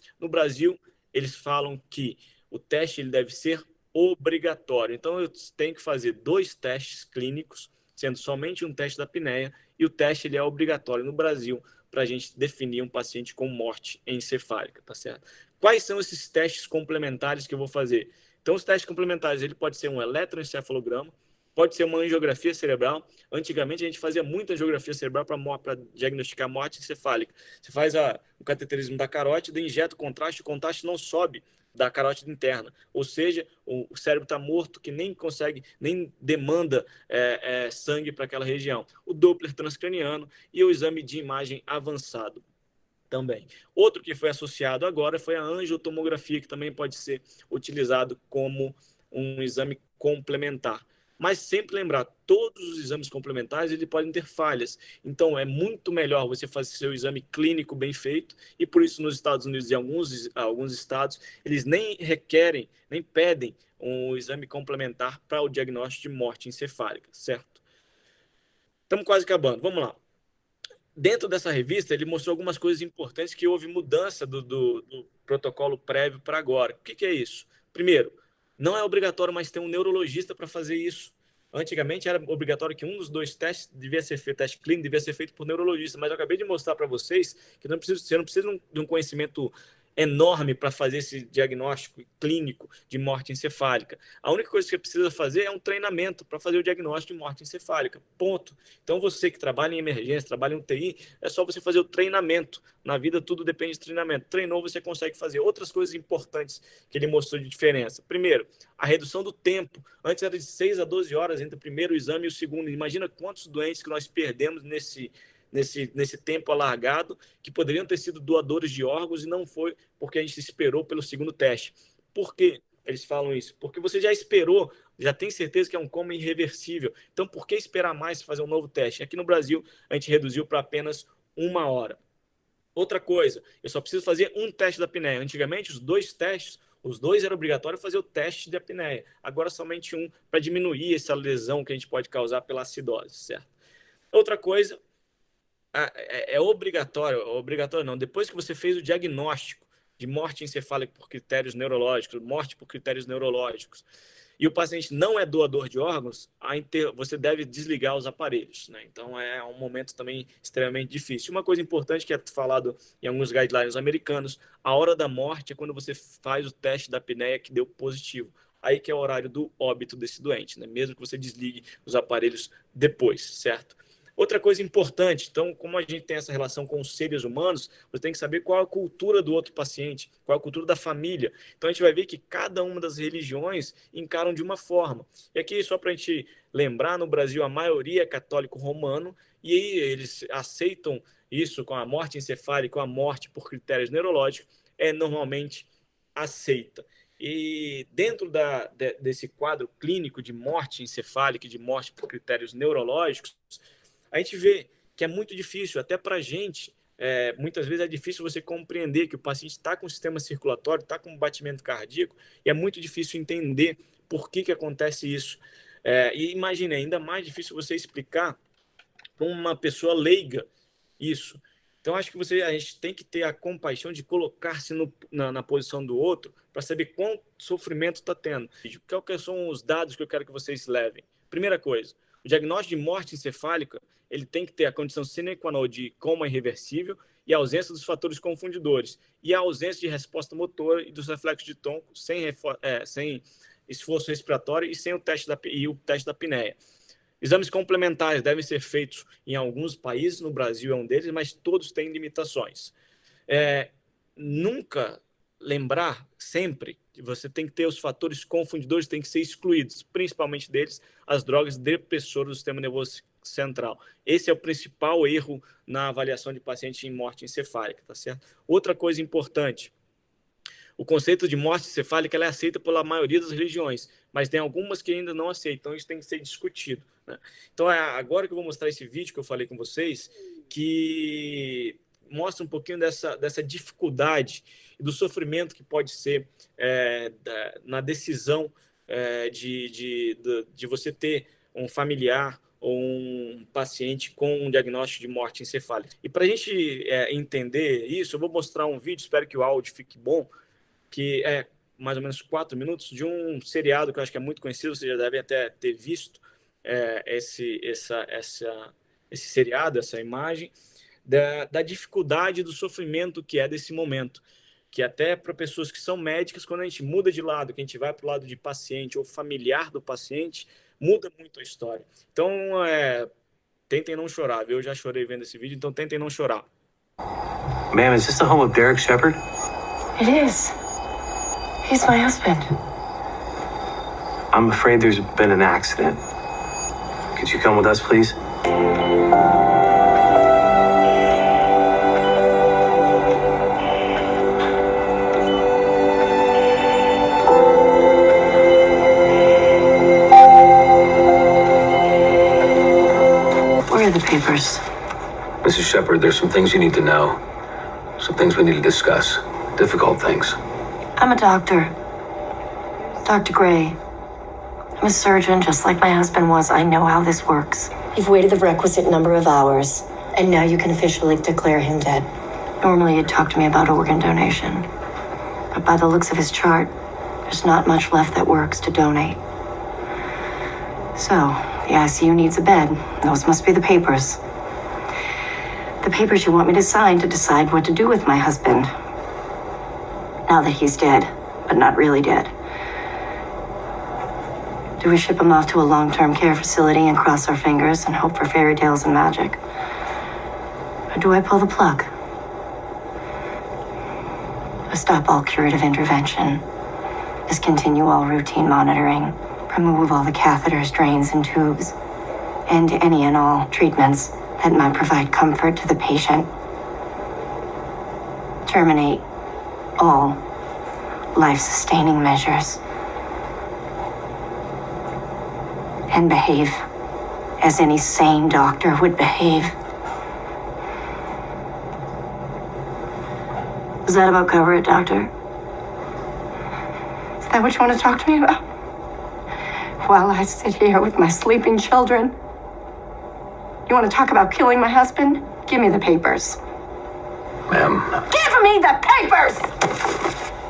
eles falam que o teste ele deve ser obrigatório. Então, eu tenho que fazer 2 testes clínicos, sendo somente um teste da apneia, e o teste ele é obrigatório no Brasil para a gente definir um paciente com morte encefálica, tá certo? Quais são esses testes complementares que eu vou fazer? Então, os testes complementares, ele pode ser um eletroencefalograma, pode ser uma angiografia cerebral. Antigamente, a gente fazia muita angiografia cerebral para diagnosticar morte encefálica. Você faz o cateterismo da carótida, injeta o contraste não sobe da carótida interna. Ou seja, o cérebro está morto, que nem consegue, nem demanda sangue para aquela região. O Doppler transcraniano e o exame de imagem avançado também. Outro que foi associado agora foi a angiotomografia, que também pode ser utilizado como um exame complementar. Mas sempre lembrar, todos os exames complementares eles podem ter falhas. Então é muito melhor você fazer seu exame clínico bem feito, e por isso nos Estados Unidos e alguns estados, eles nem requerem, nem pedem um exame complementar para o diagnóstico de morte encefálica, certo? Estamos quase acabando, vamos lá. Dentro dessa revista, ele mostrou algumas coisas importantes que houve mudança do protocolo prévio para agora. O que é isso? Primeiro, não é obrigatório mais ter um neurologista para fazer isso. Antigamente era obrigatório que um dos 2 testes devia ser feito, teste clínico devia ser feito por neurologista, mas eu acabei de mostrar para vocês que você não precisa de um conhecimento enorme para fazer esse diagnóstico clínico de morte encefálica. A única coisa que você precisa fazer é um treinamento para fazer o diagnóstico de morte encefálica. Ponto. Então, você que trabalha em emergência, trabalha em UTI, é só você fazer o treinamento. Na vida, tudo depende de treinamento. Treinou, você consegue fazer outras coisas importantes que ele mostrou de diferença. Primeiro, a redução do tempo. Antes era de 6 a 12 horas entre o primeiro exame e o segundo. Imagina quantos doentes que nós perdemos nesse tempo alargado, que poderiam ter sido doadores de órgãos e não foi porque a gente esperou pelo segundo teste. Por quê? Eles falam isso? Porque você já esperou, já tem certeza que é um coma irreversível. Então, por que esperar mais fazer um novo teste? Aqui no Brasil, a gente reduziu para apenas 1 hora. Outra coisa, eu só preciso fazer um teste da apneia. Antigamente, os dois era obrigatório fazer o teste de apneia. Agora, somente um, para diminuir essa lesão que a gente pode causar pela acidose, certo? Outra coisa, é obrigatório não, depois que você fez o diagnóstico de morte encefálica por critérios neurológicos, morte por critérios neurológicos, e o paciente não é doador de órgãos, você deve desligar os aparelhos, né? Então é um momento também extremamente difícil. Uma coisa importante que é falado em alguns guidelines americanos, a hora da morte é quando você faz o teste da apneia que deu positivo. Aí que é o horário do óbito desse doente, né? Mesmo que você desligue os aparelhos depois, certo? Outra coisa importante, então, como a gente tem essa relação com os seres humanos, você tem que saber qual a cultura do outro paciente, qual a cultura da família. Então, a gente vai ver que cada uma das religiões encaram de uma forma. E aqui, só para a gente lembrar, no Brasil, a maioria é católico romano, e aí eles aceitam isso com a morte encefálica, com a morte por critérios neurológicos, é normalmente aceita. E dentro desse quadro clínico de morte encefálica e de morte por critérios neurológicos, a gente vê que é muito difícil, até para a gente, muitas vezes é difícil você compreender que o paciente está com o sistema circulatório, está com um batimento cardíaco, e é muito difícil entender por que acontece isso. E imagine, é ainda mais difícil você explicar para uma pessoa leiga isso. Então, acho que a gente tem que ter a compaixão de colocar-se na posição do outro para saber quanto sofrimento está tendo. Quais são os dados que eu quero que vocês levem? Primeira coisa, o diagnóstico de morte encefálica ele tem que ter a condição sine qua non de coma irreversível e a ausência dos fatores confundidores e a ausência de resposta motora e dos reflexos de tonco sem esforço respiratório e sem o teste da apneia. Exames complementares devem ser feitos em alguns países, no Brasil é um deles, mas todos têm limitações. Nunca lembrar, sempre, que você tem que ter os fatores confundidores, tem que ser excluídos, principalmente deles, as drogas depressoras do sistema nervoso central. Esse é o principal erro na avaliação de paciente em morte encefálica, tá certo? Outra coisa importante, o conceito de morte encefálica ela é aceita pela maioria das religiões, mas tem algumas que ainda não aceitam, então isso tem que ser discutido, né? Então, agora que eu vou mostrar esse vídeo que eu falei com vocês, que mostra um pouquinho dessa dificuldade e do sofrimento que pode ser na decisão de você ter um familiar ou um paciente com um diagnóstico de morte encefálica. E para a gente entender isso, eu vou mostrar um vídeo, espero que o áudio fique bom, que é mais ou menos 4 minutos, de um seriado que eu acho que é muito conhecido, vocês já devem até ter visto esse seriado, essa imagem, da dificuldade do sofrimento que é desse momento, que até para pessoas que são médicas, quando a gente muda de lado, que a gente vai para o lado de paciente ou familiar do paciente, muda muito a história. Então, tentem não chorar, viu? Eu já chorei vendo esse vídeo, então tentem não chorar. Ma'am, is this the home of Derek Shepard? It is. He's my husband. I'm afraid there's been an accident. Could you come with us, please? Where are the papers? Mrs. Shepard, there's some things you need to know. Some things we need to discuss. Difficult things. I'm a doctor. Dr. Gray. I'm a surgeon, just like my husband was. I know how this works. You've waited the requisite number of hours, and now you can officially declare him dead. Normally, you'd talk to me about organ donation. But by the looks of his chart, there's not much left that works to donate. So, the ICU needs a bed. Those must be the papers. The papers you want me to sign to decide what to do with my husband. Now that he's dead, but not really dead. Do we ship him off to a long-term care facility and cross our fingers and hope for fairy tales and magic? Or do I pull the plug? I stop all curative intervention, discontinue all routine monitoring, remove all the catheters, drains, and tubes, end any and all treatments that might provide comfort to the patient. Terminate all life-sustaining measures. And behave as any sane doctor would behave. Is that about cover it, Doctor? Is that what you want to talk to me about? While I sit here with my sleeping children? You want to talk about killing my husband? Give me the papers. Ma'am. Give me the papers!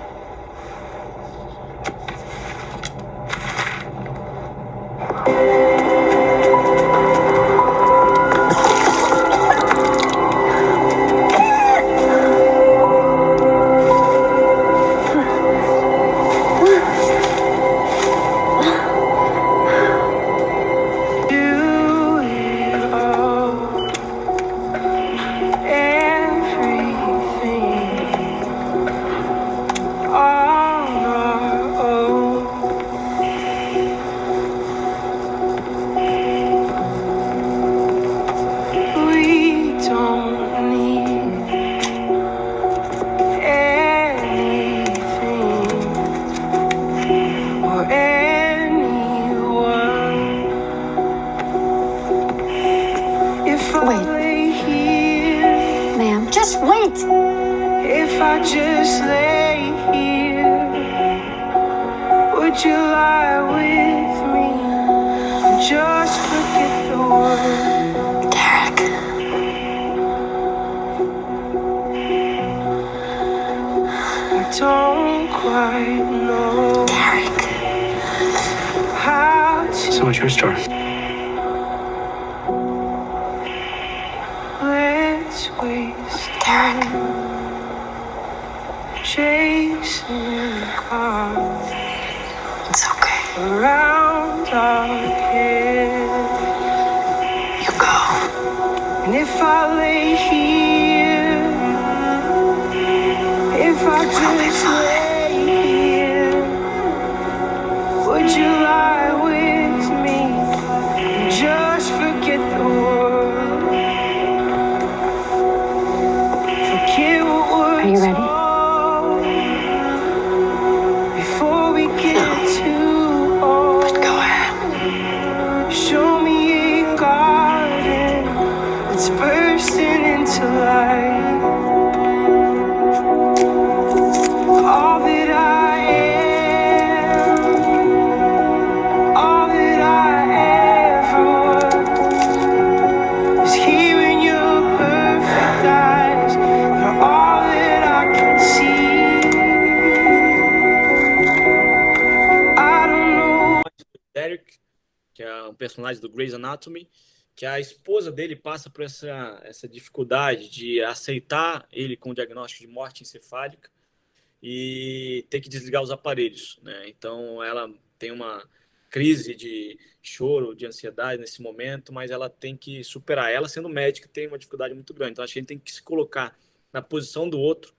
Just wait. If I just lay here, would you lie with me? Just forget the world. Derek. I don't quite know. Derek. How to So what's your story? let's waste Derek. chasing cars It's okay. around our head. You go. And if I lay here, if I just lay here, would you lie with me and just forget the world? Forget what we're Are you ready? told before we get too old. Go ahead. Show me a garden that's bursting into life. All that I am, all that I ever was, is here in your perfect eyes. You're all that I can see. I don't know. Derek, que é um personagem do Grey's Anatomy, que a esposa dele passa por essa dificuldade de aceitar ele com o diagnóstico de morte encefálica e ter que desligar os aparelhos, né? Então ela tem uma crise de choro, de ansiedade nesse momento, mas ela tem que superar. Ela, sendo médica, tem uma dificuldade muito grande. Então acho que a gente tem que se colocar na posição do outro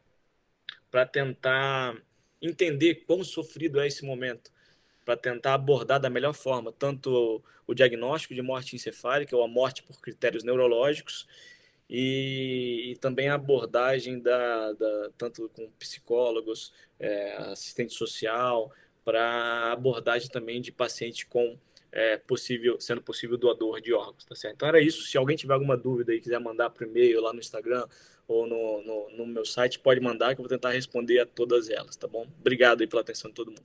para tentar entender quão sofrido é esse momento, para tentar abordar da melhor forma tanto o diagnóstico de morte encefálica ou a morte por critérios neurológicos e também a abordagem tanto com psicólogos, assistente social, para abordagem também de paciente com sendo possível doador de órgãos, tá certo? Então era isso. Se alguém tiver alguma dúvida e quiser mandar por e-mail lá no Instagram ou no meu site, pode mandar que eu vou tentar responder a todas elas, tá bom? Obrigado aí pela atenção de todo mundo.